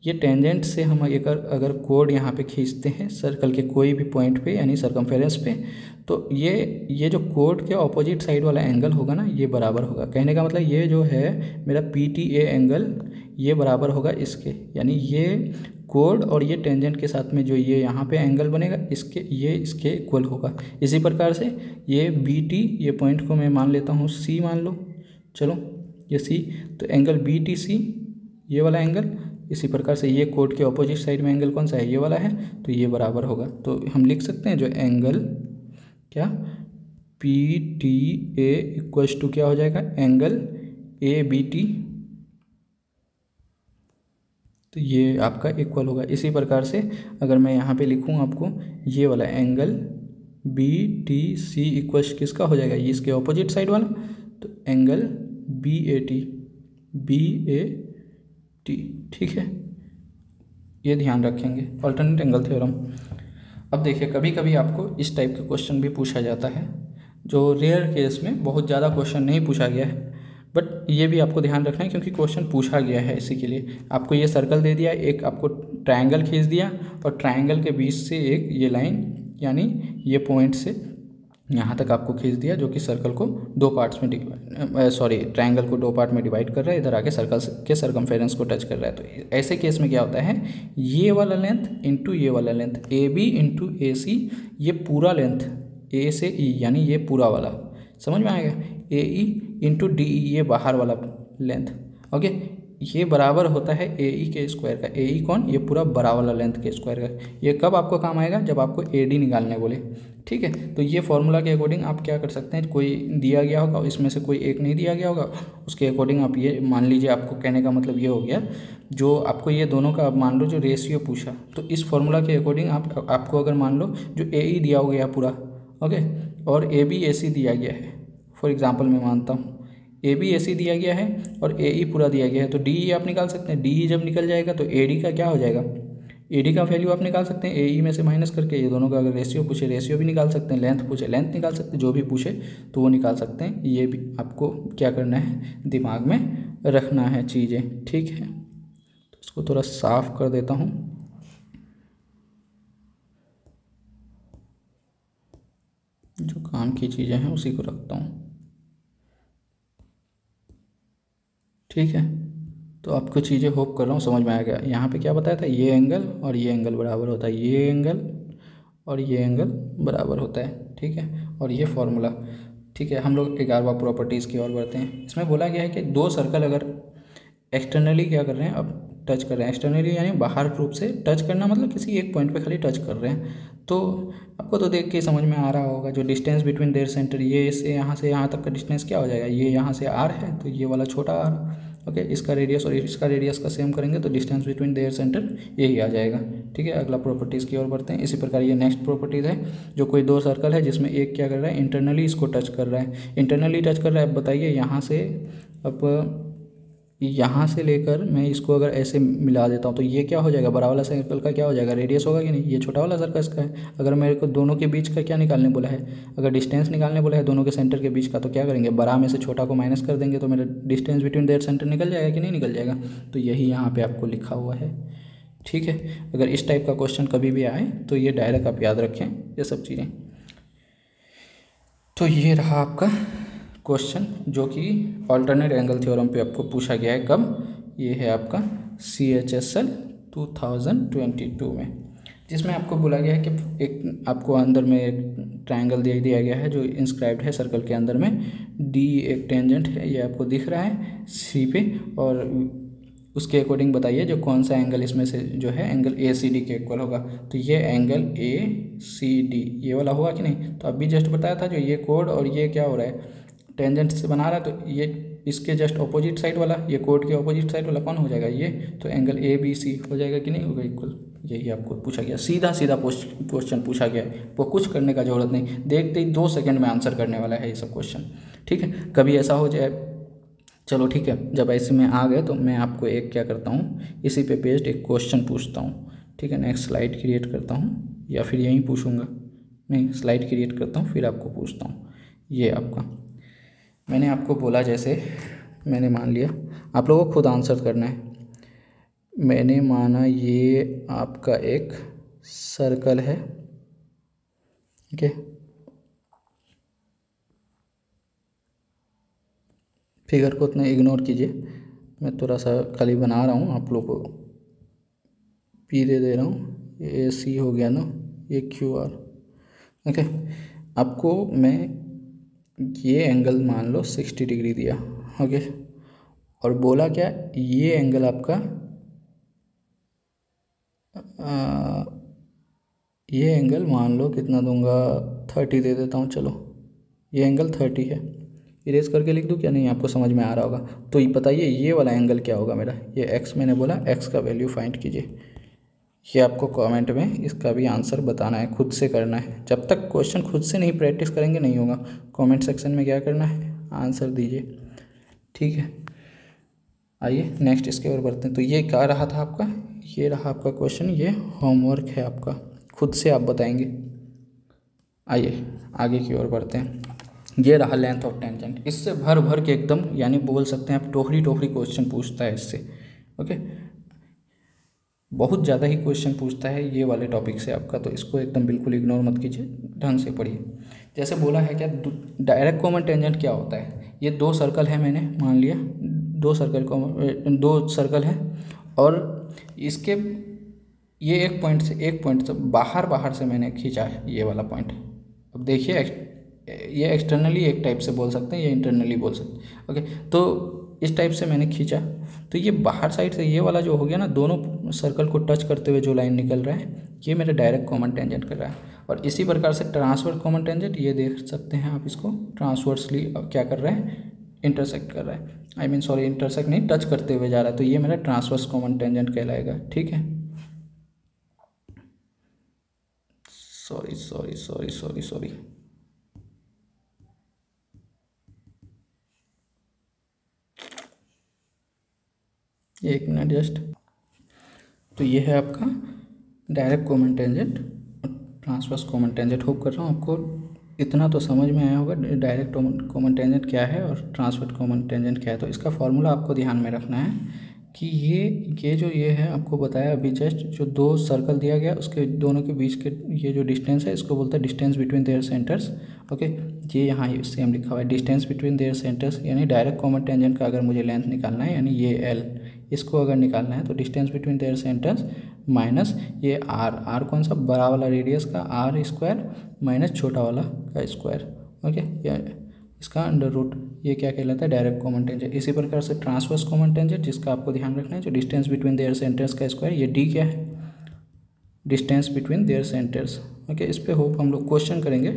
ये टेंजेंट से हम अगर कोड यहाँ पे खींचते हैं सर्कल के कोई भी पॉइंट पे यानी सर्कमफेरेंस पे, तो ये जो कोड के ऑपोजिट साइड वाला एंगल होगा ना, ये बराबर होगा। कहने का मतलब ये जो है मेरा PTA एंगल, ये बराबर होगा इसके, यानी ये कोड और ये टेंजेंट के साथ में जो ये यहाँ पे एंगल बनेगा इसके इक्वल होगा। इसी प्रकार से ये BT, ये पॉइंट को मैं मान लेता हूँ C मान लो, चलो ये C, तो एंगल BTC ये वाला एंगल, इसी प्रकार से ये कोड के ऑपोजिट साइड में एंगल कौन सा है, ये वाला है, तो ये बराबर होगा। तो हम लिख सकते हैं जो एंगल क्या PTA इक्वल्स टू क्या हो जाएगा, एंगल ABT, तो ये आपका इक्वल होगा। इसी प्रकार से अगर मैं यहाँ पे लिखूँ आपको, ये वाला एंगल BTC इक्वल्स किसका हो जाएगा, ये इसके ऑपोजिट साइड वाला, तो एंगल BAT, ठीक है, ये ध्यान रखेंगे, अल्टरनेट एंगल थ्योरम। अब देखिए कभी कभी आपको इस टाइप के क्वेश्चन भी पूछा जाता है, जो रेयर केस में बहुत ज़्यादा क्वेश्चन नहीं पूछा गया है, बट ये भी आपको ध्यान रखना है क्योंकि क्वेश्चन पूछा गया है। इसी के लिए आपको ये सर्कल दे दिया, एक आपको ट्रायंगल खींच दिया और ट्रायंगल के बीच से एक ये लाइन यानी ये पॉइंट से यहाँ तक आपको खींच दिया, जो कि सर्कल को दो पार्ट्स में ट्रायंगल को दो पार्ट में डिवाइड कर रहा है, इधर आके सर्कल के सर्कमफेरेंस को टच कर रहा है। तो ऐसे केस में क्या होता है, ये वाला लेंथ इंटू ये वाला लेंथ, AB इंटू AC, ये पूरा लेंथ A से E यानी ये पूरा वाला, समझ में आएगा, AE इंटू DE ये बाहर वाला लेंथ, ओके, ये बराबर होता है AE के स्क्वायर का। AE कौन, ये पूरा बड़ा वाला लेंथ के स्क्वायर का। ये कब आपको काम आएगा, जब आपको AD निकालने बोले, ठीक है। तो ये फॉर्मूला के अकॉर्डिंग आप क्या कर सकते हैं, कोई दिया गया होगा इसमें से कोई एक नहीं दिया गया होगा, उसके अकॉर्डिंग आप ये मान लीजिए, आपको कहने का मतलब ये हो गया, जो आपको ये दोनों का आप मान लो जो रेशियो पूछा, तो इस फॉर्मूला के अकॉर्डिंग आपको अगर मान लो जो AE दिया हो गया पूरा, ओके, और AB AC दिया गया है, फॉर एग्जाम्पल मैं मानता हूँ AB AC दिया गया है और AE पूरा दिया गया है, तो DE आप निकाल सकते हैं। DE जब निकल जाएगा तो AD का क्या हो जाएगा, AD का वैल्यू आप निकाल सकते हैं AE में से माइनस करके। ये दोनों का अगर रेशियो पूछे रेशियो भी निकाल सकते हैं, लेंथ पूछे लेंथ निकाल सकते हैं, जो भी पूछे तो वो निकाल सकते हैं। ये भी आपको क्या करना है, दिमाग में रखना है चीज़ें, ठीक है। तो इसको थोड़ा साफ कर देता हूँ। जो काम की चीज़ें हैं उसी को रखता हूँ, ठीक है। तो आपको चीज़ें होप कर रहा हूँ समझ में आ गया। यहाँ पे क्या बताया था, ये एंगल और ये एंगल बराबर होता है, ये एंगल और ये एंगल बराबर होता है, ठीक है। और ये फॉर्मूला, ठीक है। हम लोग 11वां प्रॉपर्टीज़ की ओर बढ़ते हैं। इसमें बोला गया है कि दो सर्कल अगर एक्सटर्नली क्या कर रहे हैं, अब टच कर रहे हैं, एक्सटर्नली यानी बाहर रूप से टच करना, मतलब किसी एक पॉइंट पे खाली टच कर रहे हैं, तो आपको तो देख के समझ में आ रहा होगा जो डिस्टेंस बिटवीन देयर सेंटर, ये से यहाँ तक का डिस्टेंस क्या हो जाएगा, ये यहाँ से R है तो ये वाला छोटा R, ओके, इसका रेडियस और इसका रेडियस का सेम करेंगे तो डिस्टेंस बिटवीन देयर सेंटर यही आ जाएगा, ठीक है। अगला प्रॉपर्टीज़ की ओर बढ़ते हैं। इसी प्रकार ये नेक्स्ट प्रॉपर्टीज़ है, जो कोई दो सर्कल है जिसमें एक क्या कर रहा है, इंटरनली इसको टच कर रहा है, इंटरनली टच कर रहा है। अब बताइए यहाँ से, अब यहाँ से लेकर मैं इसको अगर ऐसे मिला देता हूँ तो ये क्या हो जाएगा, बड़ा वाला सर्कल का क्या हो जाएगा, रेडियस होगा कि नहीं, ये छोटा वाला सर्कल का है। अगर मेरे को दोनों के बीच का क्या निकालने बोला है, अगर डिस्टेंस निकालने बोला है दोनों के सेंटर के बीच का, तो क्या करेंगे, बड़ा में से छोटा को माइनस कर देंगे, तो मेरा डिस्टेंस बिटवीन देयर सेंटर निकल जाएगा कि नहीं निकल जाएगा। तो यही यहाँ पर आपको लिखा हुआ है, ठीक है। अगर इस टाइप का क्वेश्चन कभी भी आए तो ये डायरेक्ट आप याद रखें ये सब चीज़ें। तो ये रहा आपका क्वेश्चन जो कि अल्टरनेट एंगल थ्योरम पे आपको पूछा गया है। कब, ये है आपका CHSL 2022 में, जिसमें आपको बोला गया है कि एक आपको अंदर में एक ट्रायंगल दे दिया गया है जो इंस्क्राइब्ड है सर्कल के अंदर में, D एक टेंजेंट है, ये आपको दिख रहा है C पे, और उसके अकॉर्डिंग बताइए जो कौन सा एंगल इसमें से जो है एंगल ACD के इक्वल होगा। तो ये एंगल ACD ये वाला होगा कि नहीं, तो अभी जस्ट बताया था जो ये कोड और ये क्या हो रहा है, टेंजेंट से बना रहा है, तो ये इसके जस्ट ऑपोजिट साइड वाला, ये कोड के ऑपोजिट साइड वाला कौन हो जाएगा, ये, तो एंगल ABC हो जाएगा कि नहीं होगा इक्वल। यही आपको पूछा गया, सीधा सीधा क्वेश्चन पूछा गया है, वो कुछ करने का जरूरत नहीं, देखते ही 2 सेकंड में आंसर करने वाला है ये सब क्वेश्चन, ठीक है। कभी ऐसा हो जाए, चलो ठीक है, जब ऐसे में आ गए तो मैं आपको एक क्या करता हूँ, इसी पे बेस्ड एक क्वेश्चन पूछता हूँ, ठीक है। नेक्स्ट स्लाइड क्रिएट करता हूँ या फिर यहीं पूछूँगा, मैं स्लाइड क्रिएट करता हूँ फिर आपको पूछता हूँ। ये आपका मैंने आपको बोला, जैसे मैंने मान लिया, आप लोगों को खुद आंसर करना है। मैंने माना ये आपका एक सर्कल है, ठीक है। फिगर को उतना इग्नोर कीजिए, मैं थोड़ा सा खाली बना रहा हूँ, आप लोग को पी दे रहा हूँ। ये सी हो गया ना, ये क्यू आर, ओके। आपको मैं ये एंगल मान लो 60 डिग्री दिया, ओके। और बोला क्या, ये एंगल आपका ये एंगल मान लो कितना दूंगा, 30 दे देता हूँ, चलो ये एंगल 30 है। इरेज करके लिख दूँ क्या, नहीं आपको समझ में आ रहा होगा। तो ये बताइए ये वाला एंगल क्या होगा मेरा, ये एक्स मैंने बोला, एक्स का वैल्यू फाइंड कीजिए। ये आपको कमेंट में इसका भी आंसर बताना है, खुद से करना है। जब तक क्वेश्चन खुद से नहीं प्रैक्टिस करेंगे नहीं होगा। कमेंट सेक्शन में क्या करना है, आंसर दीजिए, ठीक है। आइए नेक्स्ट इसके ओर बढ़ते हैं। तो ये क्या रहा था आपका, ये रहा आपका क्वेश्चन, ये होमवर्क है आपका, खुद से आप बताएंगे। आइए आगे की ओर बढ़ते हैं। ये रहा लेंथ ऑफ टेंजेंट, इससे भर भर के एकदम, यानी बोल सकते हैं आप टोकरी टोकरी क्वेश्चन पूछता है इससे, ओके। बहुत ज़्यादा ही क्वेश्चन पूछता है ये वाले टॉपिक से आपका, तो इसको एकदम बिल्कुल इग्नोर मत कीजिए, ढंग से पढ़िए। जैसे बोला है क्या, डायरेक्ट कॉमन टेंजेंट क्या होता है। ये दो सर्कल है, मैंने मान लिया दो सर्कल है, और इसके ये एक पॉइंट से बाहर से मैंने खींचा है ये वाला पॉइंट। अब देखिए ये एक्सटर्नली एक टाइप से बोल सकते हैं, ये इंटरनली बोल सकते हैं, ओके। तो इस टाइप से मैंने खींचा, तो ये बाहर साइड से ये वाला जो हो गया ना, दोनों सर्कल को टच करते हुए जो लाइन निकल रहा है, ये मेरा डायरेक्ट कॉमन टेंजेंट कर रहा है। और इसी प्रकार से ट्रांसवर्स कॉमन टेंजेंट, ये देख सकते हैं आप, इसको ट्रांसवर्सली क्या कर रहा है, इंटरसेक्ट कर रहा है, इंटरसेक्ट नहीं, टच करते हुए जा रहा है, तो ये मेरा ट्रांसवर्स कॉमन टेंजेंट कहलाएगा, ठीक है। सॉरी एक मिनट जस्ट। तो ये है आपका डायरेक्ट कॉमन टेंजेंट और ट्रांसवर्स कॉमन टेंजेंट। होप कर रहा हूँ आपको इतना तो समझ में आया होगा डायरेक्ट कॉमन टेंजेंट क्या है और ट्रांसवर्स कॉमन टेंजेंट क्या है। तो इसका फॉर्मूला आपको ध्यान में रखना है कि ये है, आपको बताया अभी जस्ट, जो दो सर्कल दिया गया उसके दोनों के बीच के ये जो डिस्टेंस है, इसको बोलते हैं distance between their centres, okay. ये यहाँ सेम लिखा हुआ है, डिस्टेंस बिटवीन देयर सेंटर्स, यानी डायरेक्ट कॉमन टेंजेंट का अगर मुझे लेंथ निकालना है, यानी ये एल, इसको अगर निकालना है तो distance between their centres minus ये आर कौन सा, बड़ा वाला रेडियस का आर स्क्वायर माइनस छोटा वाला का स्क्वायर, ओके। इसका अंडर रूट, ये क्या कहलाता है, डायरेक्ट कॉमन टेंजेंट। इसी प्रकार से ट्रांसवर्स कॉमन टेंजेंट, जिसका आपको ध्यान रखना है, जो डिस्टेंस बिटवीन देयर सेंटर्स का स्क्वायर, ये डी क्या है, distance between their centres, okay. इस पे होप हम लोग क्वेश्चन करेंगे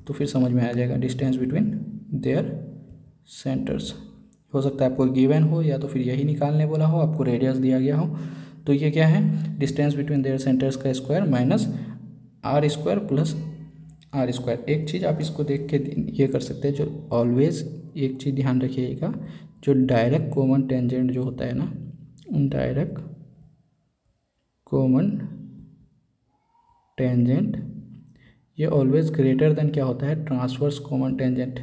तो फिर समझ में आ जाएगा। डिस्टेंस बिटवीन देयर सेंटर्स, हो सकता है आपको गिवन हो या तो फिर यही निकालने बोला हो, आपको रेडियस दिया गया हो। तो ये क्या है, डिस्टेंस बिटवीन देयर सेंटर्स का square minus r square plus r square. एक चीज़ आप इसको देख के ये कर सकते हैं, जो ऑलवेज एक चीज़ ध्यान रखिएगा, जो डायरेक्ट कॉमन टेंजेंट जो होता है ना, डायरेक्ट कॉमन टेंजेंट, ये ऑलवेज ग्रेटर देन क्या होता है, transverse common tangent,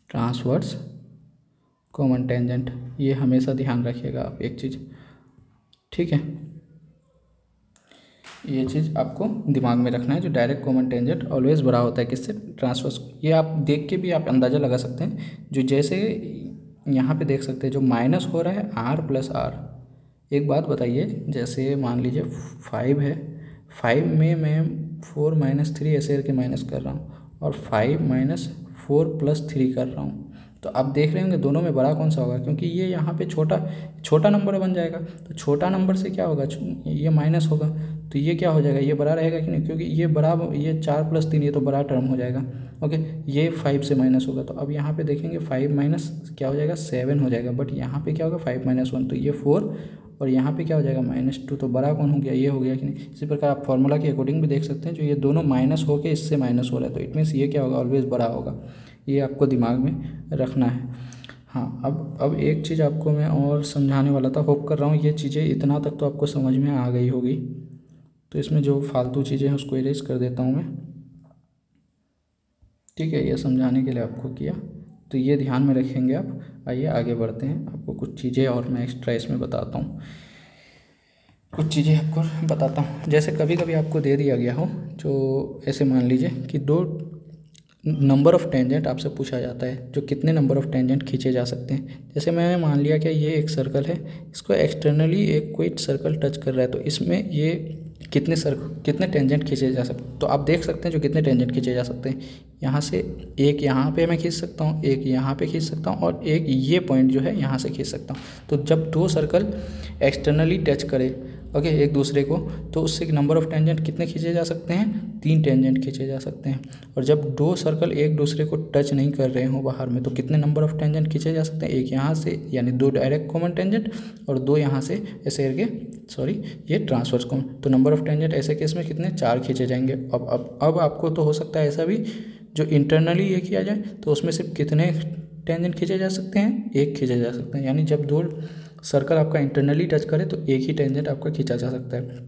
transverse common tangent. ये हमेशा ध्यान रखिएगा आप एक चीज़, ठीक है। ये चीज़ आपको दिमाग में रखना है, जो डायरेक्ट कॉमन टेंजेंट ऑलवेज बड़ा होता है किससे, ट्रांसवर्स। ये आप देख के भी आप अंदाज़ा लगा सकते हैं, जो जैसे यहाँ पे देख सकते हैं जो माइनस हो रहा है आर प्लस आर। एक बात बताइए, जैसे मान लीजिए 5 है, 5 में मैं 4 माइनस 3 ऐसे करके माइनस कर रहा हूँ, और 5 माइनस 4 प्लस 3 कर रहा हूँ। तो आप देख रहे होंगे दोनों में बड़ा कौन सा होगा, क्योंकि ये यहाँ पे छोटा नंबर बन जाएगा। तो छोटा नंबर से क्या होगा, ये माइनस होगा, तो ये क्या हो जाएगा, ये बड़ा रहेगा कि नहीं, क्योंकि ये 4 प्लस 3 ये तो बड़ा टर्म हो जाएगा, ओके। ये 5 से माइनस होगा, तो अब यहाँ पे देखेंगे 5 माइनस क्या हो जाएगा, 7 हो जाएगा। बट यहाँ पे क्या होगा, 5 माइनस 1, तो ये 4, और यहाँ पे क्या हो जाएगा, -2, तो बड़ा कौन हो गया, ये हो गया कि नहीं। इसी प्रकार आप फॉर्मूला के अकॉर्डिंग भी देख सकते हैं, जो ये दोनों माइनस होकर इससे माइनस हो रहा है, तो इट मीन्स ये क्या होगा, ऑलवेज बड़ा होगा। ये आपको दिमाग में रखना है। हाँ, अब एक चीज़ आपको मैं और समझाने वाला था, होप कर रहा हूँ ये चीज़ें इतना तक तो आपको समझ में आ गई होगी। तो इसमें जो फालतू चीज़ें हैं उसको इरेज कर देता हूँ मैं। ठीक है, ये समझाने के लिए आपको किया, तो ये ध्यान में रखेंगे आप। आइए आगे बढ़ते हैं, आपको कुछ चीज़ें और मैं एक्स्ट्रा इसमें बताता हूँ। कुछ चीज़ें आपको बताता हूँ, जैसे कभी कभी आपको दे दिया गया हो, जो ऐसे मान लीजिए कि 2 नंबर ऑफ़ टेंजेंट आपसे पूछा जाता है, जो कितने नंबर ऑफ़ टेंजेंट खींचे जा सकते हैं। जैसे मैंने मान लिया कि ये एक सर्कल है, इसको एक्सटर्नली एक कोई सर्कल टच कर रहा है, तो इसमें ये कितने टेंजेंट खींचे जा सकते हैं। तो आप देख सकते हैं जो कितने टेंजेंट खींचे जा सकते हैं। यहाँ से एक यहाँ पे मैं खींच सकता हूँ, एक यहाँ पे खींच सकता हूँ, और एक ये पॉइंट जो है यहाँ से खींच सकता हूँ। तो जब 2 सर्कल एक्सटर्नली टच करे ओके एक दूसरे को, तो उससे नंबर ऑफ़ टेंजेंट कितने खींचे जा सकते हैं, 3 टेंजेंट खींचे जा सकते हैं। और जब 2 सर्कल एक दूसरे को टच नहीं कर रहे हों बाहर में, तो कितने नंबर ऑफ़ टेंजेंट खींचे जा सकते हैं, एक यहाँ से यानी 2 डायरेक्ट कॉमन टेंजेंट और 2 यहाँ से ऐसे करके ये ट्रांसवर्स कॉमन। तो नंबर ऑफ़ टेंजेंट ऐसे केस में कितने, 4 खींचे जाएंगे। अब आपको तो हो सकता है ऐसा भी जो इंटरनली ये किया जाए, तो उसमें सिर्फ कितने टेंजेंट खींचे जा सकते हैं, 1 खींचे जा सकते हैं। यानी जब 2 सर्कल आपका इंटरनली टच करे तो एक ही टेंजेंट आपका खींचा जा सकता है।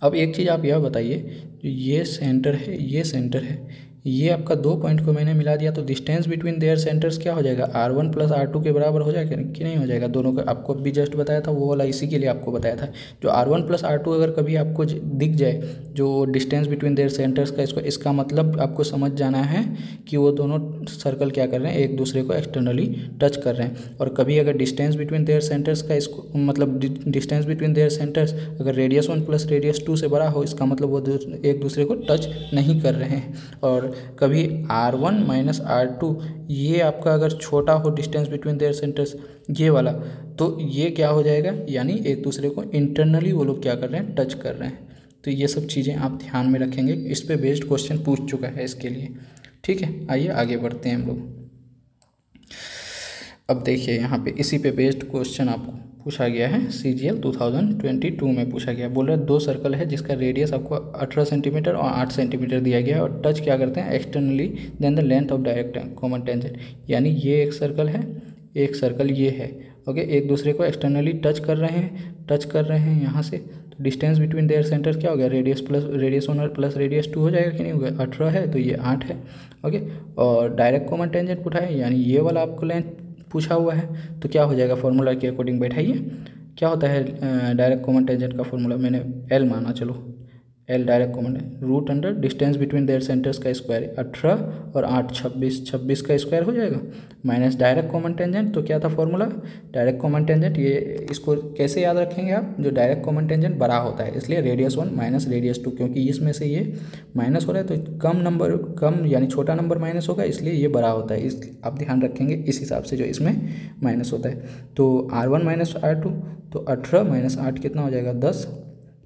अब एक चीज़ आप यह बताइए, जो ये सेंटर है, ये सेंटर है, ये आपका 2 पॉइंट को मैंने मिला दिया, तो डिस्टेंस बिटवीन देयर सेंटर्स क्या हो जाएगा, R1 + R2 के बराबर हो जाएगा कि नहीं हो जाएगा। दोनों का आपको अभी जस्ट बताया था, वो वाला इसी के लिए आपको बताया था। जो R1 + R2 अगर कभी आपको दिख जाए, जो डिस्टेंस बिटवीन देयर सेंटर्स का, इसका मतलब आपको समझ जाना है कि वो दोनों सर्कल क्या कर रहे हैं, एक दूसरे को एक्सटर्नली टच कर रहे हैं। और कभी अगर डिस्टेंस बिटवीन देयर सेंटर्स का, इसको मतलब डिस्टेंस बिटवीन देयर सेंटर्स अगर रेडियस 1 + रेडियस 2 से बड़ा हो, इसका मतलब वो एक दूसरे को टच नहीं कर रहे हैं। और कभी R1 - R2 ये आपका अगर छोटा हो डिस्टेंस बिटवीन देयर सेंटर्स, ये वाला, तो ये क्या हो जाएगा, यानी एक दूसरे को इंटरनली वो लोग क्या कर रहे हैं, टच कर रहे हैं। तो ये सब चीज़ें आप ध्यान में रखेंगे, इस पे बेस्ड क्वेश्चन पूछ चुका है इसके लिए। ठीक है, आइए आगे बढ़ते हैं हम लोग। अब देखिए यहाँ पे इसी पे बेस्ड क्वेश्चन आपको पूछा गया है, CGL 2022 में पूछा गया। बोल रहा है 2 सर्कल है जिसका रेडियस आपको 18 सेंटीमीटर और 8 सेंटीमीटर दिया गया है, और टच क्या करते हैं externally then the length of direct common tangent. यानी ये एक सर्कल है, एक सर्कल ये है, ओके, एक दूसरे को एक्सटर्नली टच कर रहे हैं यहाँ से। तो डिस्टेंस बिटवीन देयर सेंटर क्या हो गया, रेडियस 1 + रेडियस 2 हो जाएगा कि नहीं होगा। 18 है तो ये 8 है, ओके। और डायरेक्ट कॉमन टेंजेंट पूछा है, यानी ये वाला आपको लेंथ पूछा हुआ है, तो क्या हो जाएगा, फॉर्मूला के अकॉर्डिंग बैठाइए। क्या होता है डायरेक्ट कॉमन टेंजेंट का फॉर्मूला, मैंने L माना, चलो L डायरेक्ट कॉमन है, root under distance between their centres का स्क्वायर, 18 और 8 26 का स्क्वायर हो जाएगा, माइनस डायरेक्ट कॉमन टेंजेंट। तो क्या था फॉर्मूला, डायरेक्ट कॉमन टेंजेंट, ये इसको कैसे याद रखेंगे आप, जो डायरेक्ट कॉमन टेंजेंट बड़ा होता है, इसलिए रेडियस 1 - रेडियस 2, क्योंकि इसमें से ये माइनस हो रहा है तो कम यानी छोटा नंबर माइनस होगा, इसलिए ये बड़ा होता है। इस आप ध्यान रखेंगे इस हिसाब से जो इसमें माइनस होता है। तो R1 - R2, तो 18 - 8 कितना हो जाएगा,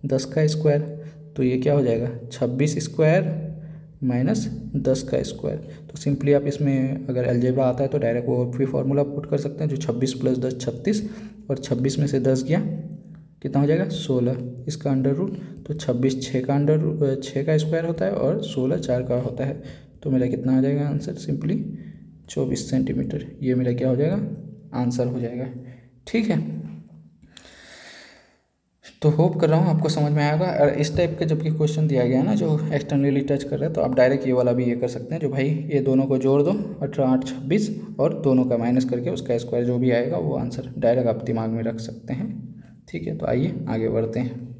10 का स्क्वायर, तो ये क्या हो जाएगा 26 स्क्वायर माइनस 10 का स्क्वायर। तो सिंपली आप इसमें अगर अलजेब्रा आता है तो डायरेक्ट वो भी फार्मूला पुट कर सकते हैं, जो 26 + 10 36, और 26 में से 10 गया कितना हो जाएगा 16, इसका अंडर रूट, तो 26 6 का स्क्वायर होता है और 16 4 का होता है। तो मेरा कितना आ जाएगा आंसर, सिंपली 24 सेंटीमीटर, ये मेरा क्या हो जाएगा आंसर हो जाएगा। ठीक है, तो होप कर रहा हूँ आपको समझ में आएगा। और इस टाइप के जबकि क्वेश्चन दिया गया है ना, जो एक्सटर्नली टच कर रहे हैं, तो आप डायरेक्ट ये वाला भी ये कर सकते हैं, जो भाई ये दोनों को जोड़ दो 18 8 26 और दोनों का माइनस करके उसका स्क्वायर जो भी आएगा वो आंसर डायरेक्ट आप दिमाग में रख सकते हैं। ठीक है, तो आइए आगे बढ़ते हैं।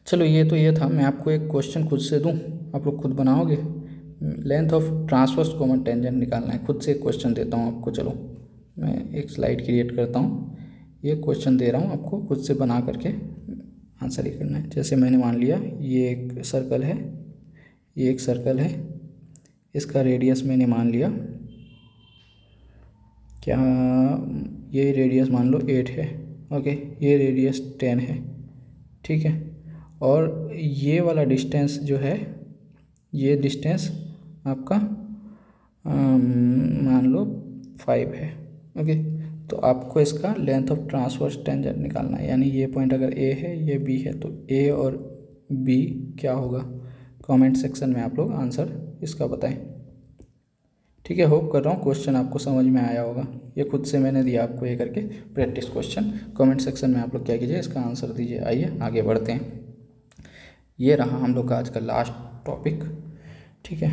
चलो ये था, मैं आपको एक क्वेश्चन खुद से दूँ, आप लोग खुद बनाओगे। Length of transverse common tangent निकालना है, खुद से एक क्वेश्चन देता हूँ आपको। चलो मैं एक स्लाइड क्रिएट करता हूँ, ये क्वेश्चन दे रहा हूँ आपको, खुद से बना करके आंसर ही करना है। जैसे मैंने मान लिया ये एक सर्कल है, ये एक सर्कल है, इसका रेडियस मैंने मान लिया क्या, ये रेडियस मान लो 8 है, ओके, ये रेडियस 10 है, ठीक है। और ये वाला डिस्टेंस जो है, ये डिस्टेंस आपका मान लो 5 है, ओके। तो आपको इसका लेंथ ऑफ ट्रांसवर्स टेंजेंट निकालना है, यानी ये पॉइंट अगर A है, ये B है, तो A और B क्या होगा, कमेंट सेक्शन में आप लोग आंसर इसका बताएं। ठीक है, होप कर रहा हूँ क्वेश्चन आपको समझ में आया होगा। ये खुद से मैंने दिया आपको ये करके प्रैक्टिस क्वेश्चन। कमेंट सेक्शन में आप लोग क्या कीजिए, इसका आंसर दीजिए। आइए आगे बढ़ते हैं। ये रहा हम लोग का आज का लास्ट टॉपिक। ठीक है,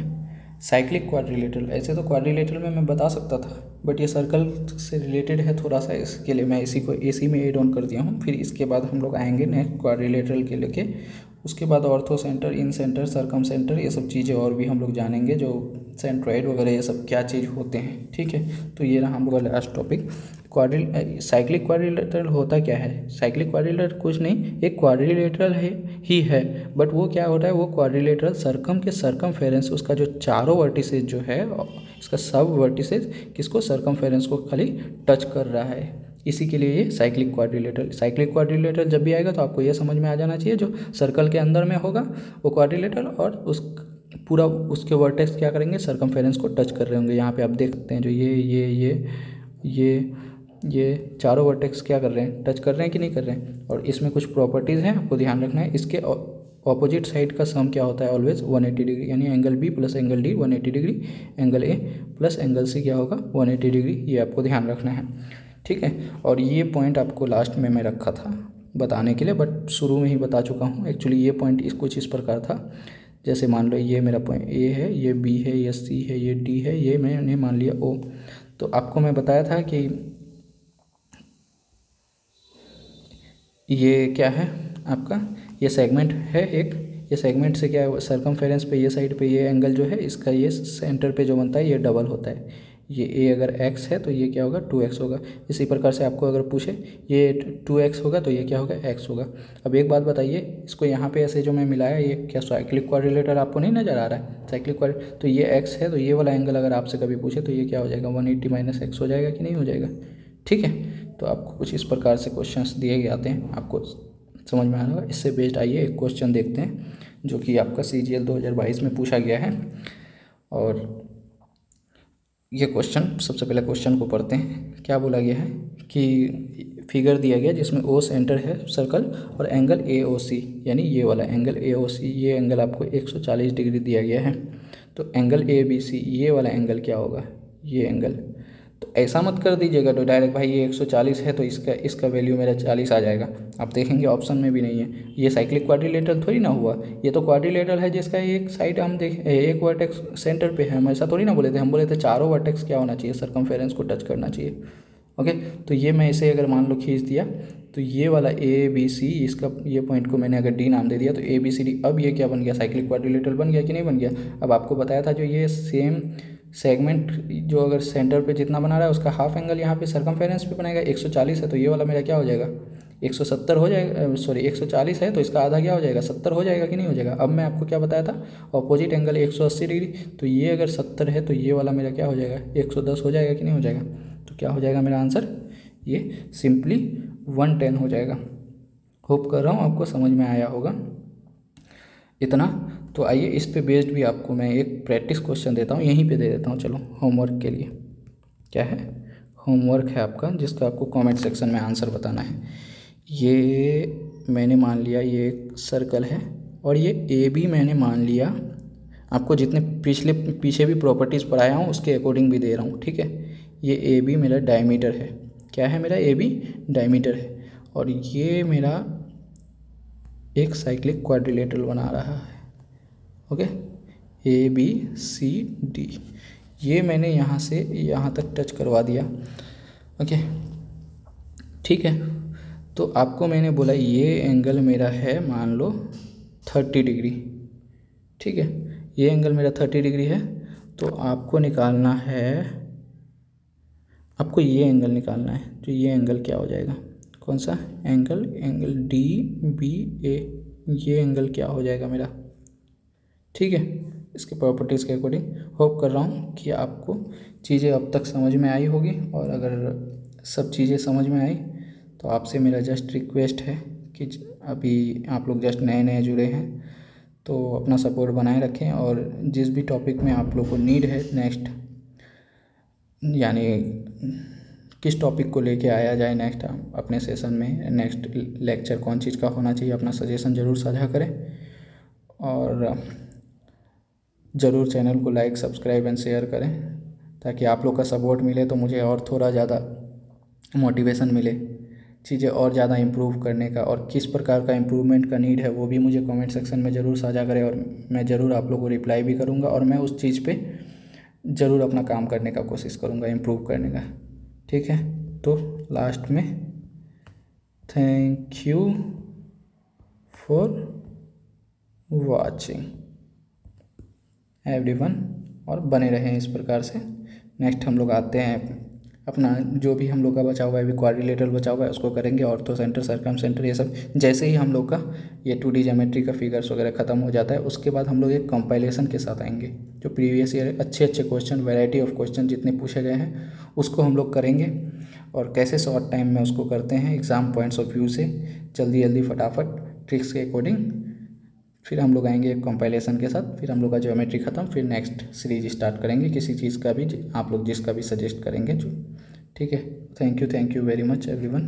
साइक्लिक क्वाड्रिलेटरल। ऐसे तो क्वाड्रिलेटरल में मैं बता सकता था, बट ये सर्कल से रिलेटेड है थोड़ा सा, इसके लिए मैं इसी में एड ऑन कर दिया हूँ। फिर इसके बाद हम लोग आएंगे नेक्स्ट क्वाड्रिलेटरल के लेके। उसके बाद ऑर्थो सेंटर, इन सेंटर, सर्कम सेंटर, ये सब चीज़ें और भी हम लोग जानेंगे, जो सेंट्रॉइड वगैरह ये सब क्या चीज़ होते हैं। ठीक है, तो ये रहा हम लोग का लास्ट टॉपिक। साइक्लिक क्वाड्रिलेटरल होता क्या है? साइक्लिक क्वाड्रिलेटरल कुछ नहीं, एक क्वाड्रिलेटरल ही है, बट वो क्या होता है, वो क्वाड्रिलेटरल सर्कम के सर्कमफेरेंस, उसका जो चारों वर्टिसेज जो है, इसका सब वर्टिसेज किसको, सर्कमफेरेंस को खाली टच कर रहा है। इसी के लिए ये साइक्लिक क्वाड्रिलेटरल जब भी आएगा तो आपको ये समझ में आ जाना चाहिए, जो सर्कल के अंदर में होगा वो क्वाड्रिलेटरल, और उस पूरा उसके वर्टेक्स क्या करेंगे, सर्कमफेरेंस को टच कर रहे होंगे। यहाँ पे आप देख सकते हैं जो ये चारों वर्टेक्स क्या कर रहे हैं, टच कर रहे हैं कि नहीं कर रहे हैं। और इसमें कुछ प्रॉपर्टीज़ हैं, आपको ध्यान रखना है। इसके ऑपोजिट साइड का सम क्या होता है, ऑलवेज 180 डिग्री, यानी angle B plus angle D 180 degree, angle A plus angle C क्या होगा 180 डिग्री। ये आपको ध्यान रखना है। ठीक है, और ये पॉइंट आपको लास्ट में मैं रखा था बताने के लिए, बट शुरू में ही बता चुका हूँ। एक्चुअली ये पॉइंट कुछ इस प्रकार था, जैसे मान लो ये मेरा पॉइंट ए है, ये बी है, ये सी है, ये डी है, ये मैंने मान लिया ओ। तो आपको मैं बताया था कि ये क्या है आपका, ये सेगमेंट है एक, ये सेगमेंट से क्या है, सर्कमफेरेंस पे ये साइड पे ये एंगल जो है इसका, ये सेंटर पे जो बनता है ये डबल होता है। ये ए अगर x है तो ये क्या होगा 2x होगा। इसी प्रकार से आपको अगर पूछे ये 2x होगा तो ये क्या होगा x होगा। अब एक बात बताइए, इसको यहाँ पे ऐसे जो मैं मिलाया, ये क्या साइक्लिक क्वाड्रिलेटरल आपको नहीं नज़र आ रहा है, साइक्लिक क्वाड्रिलेटरल, तो ये x है, तो ये वाला एंगल अगर आपसे कभी पूछे तो ये क्या हो जाएगा 180 माइनस x हो जाएगा कि नहीं हो जाएगा। ठीक है, तो आपको कुछ इस प्रकार से क्वेश्चंस दिए जाते हैं, आपको समझ में आ रहा होगा। इससे बेस्ड आइए एक क्वेश्चन देखते हैं, जो कि आपका CGL 2022 में पूछा गया है। और ये क्वेश्चन, सबसे पहले क्वेश्चन को पढ़ते हैं। क्या बोला गया है कि फिगर दिया गया जिसमें O सेंटर है सर्कल, और एंगल AOC, यानी ये वाला एंगल AOC, ये एंगल आपको 140 डिग्री दिया गया है। तो एंगल ABC, ये वाला एंगल क्या होगा, ये एंगल। तो ऐसा मत कर दीजिएगा तो डायरेक्ट भाई ये 140 है तो इसका वैल्यू मेरा 40 आ जाएगा। आप देखेंगे ऑप्शन में भी नहीं है। ये साइक्लिक क्वाड्रिलेटरल थोड़ी ना हुआ, ये तो क्वाड्रिलेटरल है जिसका एक साइड हम एक वर्टेक्स सेंटर पे है। हम ऐसा थोड़ी ना बोले थे, हम बोले थे चारों वर्टेक्स क्या होना चाहिए, सर्कमफेरेंस को टच करना चाहिए। ओके, तो ये मैं इसे अगर मान लो खींच दिया तो ये वाला ABC, इसका ये पॉइंट को मैंने अगर D नाम दे दिया तो ABCD। अब ये क्या बन गया, साइक्लिक क्वाड्रिलेटरल बन गया कि नहीं बन गया। अब आपको बताया था जो ये सेम सेगमेंट जो अगर सेंटर पे जितना बना रहा है उसका हाफ एंगल यहाँ पे सर्कमफेरेंस पे बनाएगा। 140 है तो ये वाला मेरा क्या हो जाएगा 170 हो जाएगा, सॉरी 140 है तो इसका आधा क्या हो जाएगा 70 हो जाएगा कि नहीं हो जाएगा। अब मैं आपको क्या बताया था, ऑपोजिट एंगल 180 डिग्री, तो ये अगर 70 है तो ये वाला मेरा क्या हो जाएगा 110 हो जाएगा कि नहीं हो जाएगा। तो क्या हो जाएगा मेरा आंसर, ये सिंपली 110 हो जाएगा। होप कर रहा हूँ आपको समझ में आया होगा इतना। तो आइए इस पे बेस्ड भी आपको मैं एक प्रैक्टिस क्वेश्चन देता हूँ, यहीं पे दे देता हूँ। चलो होमवर्क के लिए क्या है, होमवर्क है आपका, जिसका आपको कमेंट सेक्शन में आंसर बताना है। ये मैंने मान लिया ये एक सर्कल है, और ये AB मैंने मान लिया। आपको जितने पीछे भी प्रॉपर्टीज़ पढ़ाया हूँ उसके अकॉर्डिंग भी दे रहा हूँ। ठीक है, ये AB मेरा डायमीटर है, क्या है मेरा AB डायमीटर है, और ये मेरा एक साइक्लिक क्वाड्रिलेटरल बना रहा है। ओके, ABCD, ये मैंने यहाँ से यहाँ तक टच करवा दिया। ओके, ठीक है, तो आपको मैंने बोला ये एंगल मेरा है मान लो 30 डिग्री। ठीक है, ये एंगल मेरा 30 डिग्री है, तो आपको निकालना है, आपको ये एंगल निकालना है। तो ये एंगल क्या हो जाएगा, कौन सा एंगल, एंगल DBA, ये एंगल क्या हो जाएगा मेरा। ठीक है, इसके प्रॉपर्टीज़ के अकॉर्डिंग। होप कर रहा हूँ कि आपको चीज़ें अब तक समझ में आई होगी, और अगर सब चीज़ें समझ में आई तो आपसे मेरा जस्ट रिक्वेस्ट है कि अभी आप लोग जस्ट नए नए जुड़े हैं तो अपना सपोर्ट बनाए रखें, और जिस भी टॉपिक में आप लोग को नीड है नेक्स्ट, यानी किस टॉपिक को लेके आया जाए नेक्स्ट अपने सेशन में, नेक्स्ट लेक्चर कौन चीज़ का होना चाहिए, अपना सजेशन ज़रूर साझा करें। और ज़रूर चैनल को लाइक, सब्सक्राइब एंड शेयर करें। ताकि आप लोग का सपोर्ट मिले तो मुझे और थोड़ा ज़्यादा मोटिवेशन मिले चीज़ें और ज़्यादा इम्प्रूव करने का। और किस प्रकार का इम्प्रूवमेंट का नीड है वो भी मुझे कमेंट सेक्शन में ज़रूर साझा करें, और मैं ज़रूर आप लोगों को रिप्लाई भी करूँगा, और मैं उस चीज़ पे ज़रूर अपना काम करने का कोशिश करूँगा, इम्प्रूव करने का। ठीक है, तो लास्ट में thank you for watching everyone, और बने रहें इस प्रकार से। नेक्स्ट हम लोग आते हैं अपना जो भी हम लोग का बचा हुआ है, अभी क्वाड्रिलेटरल बचा हुआ है उसको करेंगे, ऑर्थो सेंटर, सर्कम सेंटर, ये सब जैसे ही हम लोग का ये 2D ज्योमेट्री का फिगर्स वगैरह ख़त्म हो जाता है उसके बाद हम लोग एक कंपाइलेशन के साथ आएंगे। जो प्रीवियस ईयर अच्छे क्वेश्चन, वैरायटी ऑफ क्वेश्चन जितने पूछे गए हैं उसको हम लोग करेंगे, और कैसे शॉर्ट टाइम में उसको करते हैं एग्ज़ाम पॉइंट्स ऑफ व्यू से, जल्दी जल्दी फटाफट ट्रिक्स के अकॉर्डिंग। फिर हम लोग आएंगे कंपाइलेशन के साथ, फिर हम लोग का ज्योमेट्री ख़त्म, फिर नेक्स्ट सीरीज स्टार्ट करेंगे किसी चीज़ का भी आप लोग जिसका भी सजेस्ट करेंगे जो। ठीक है, thank you very much everyone.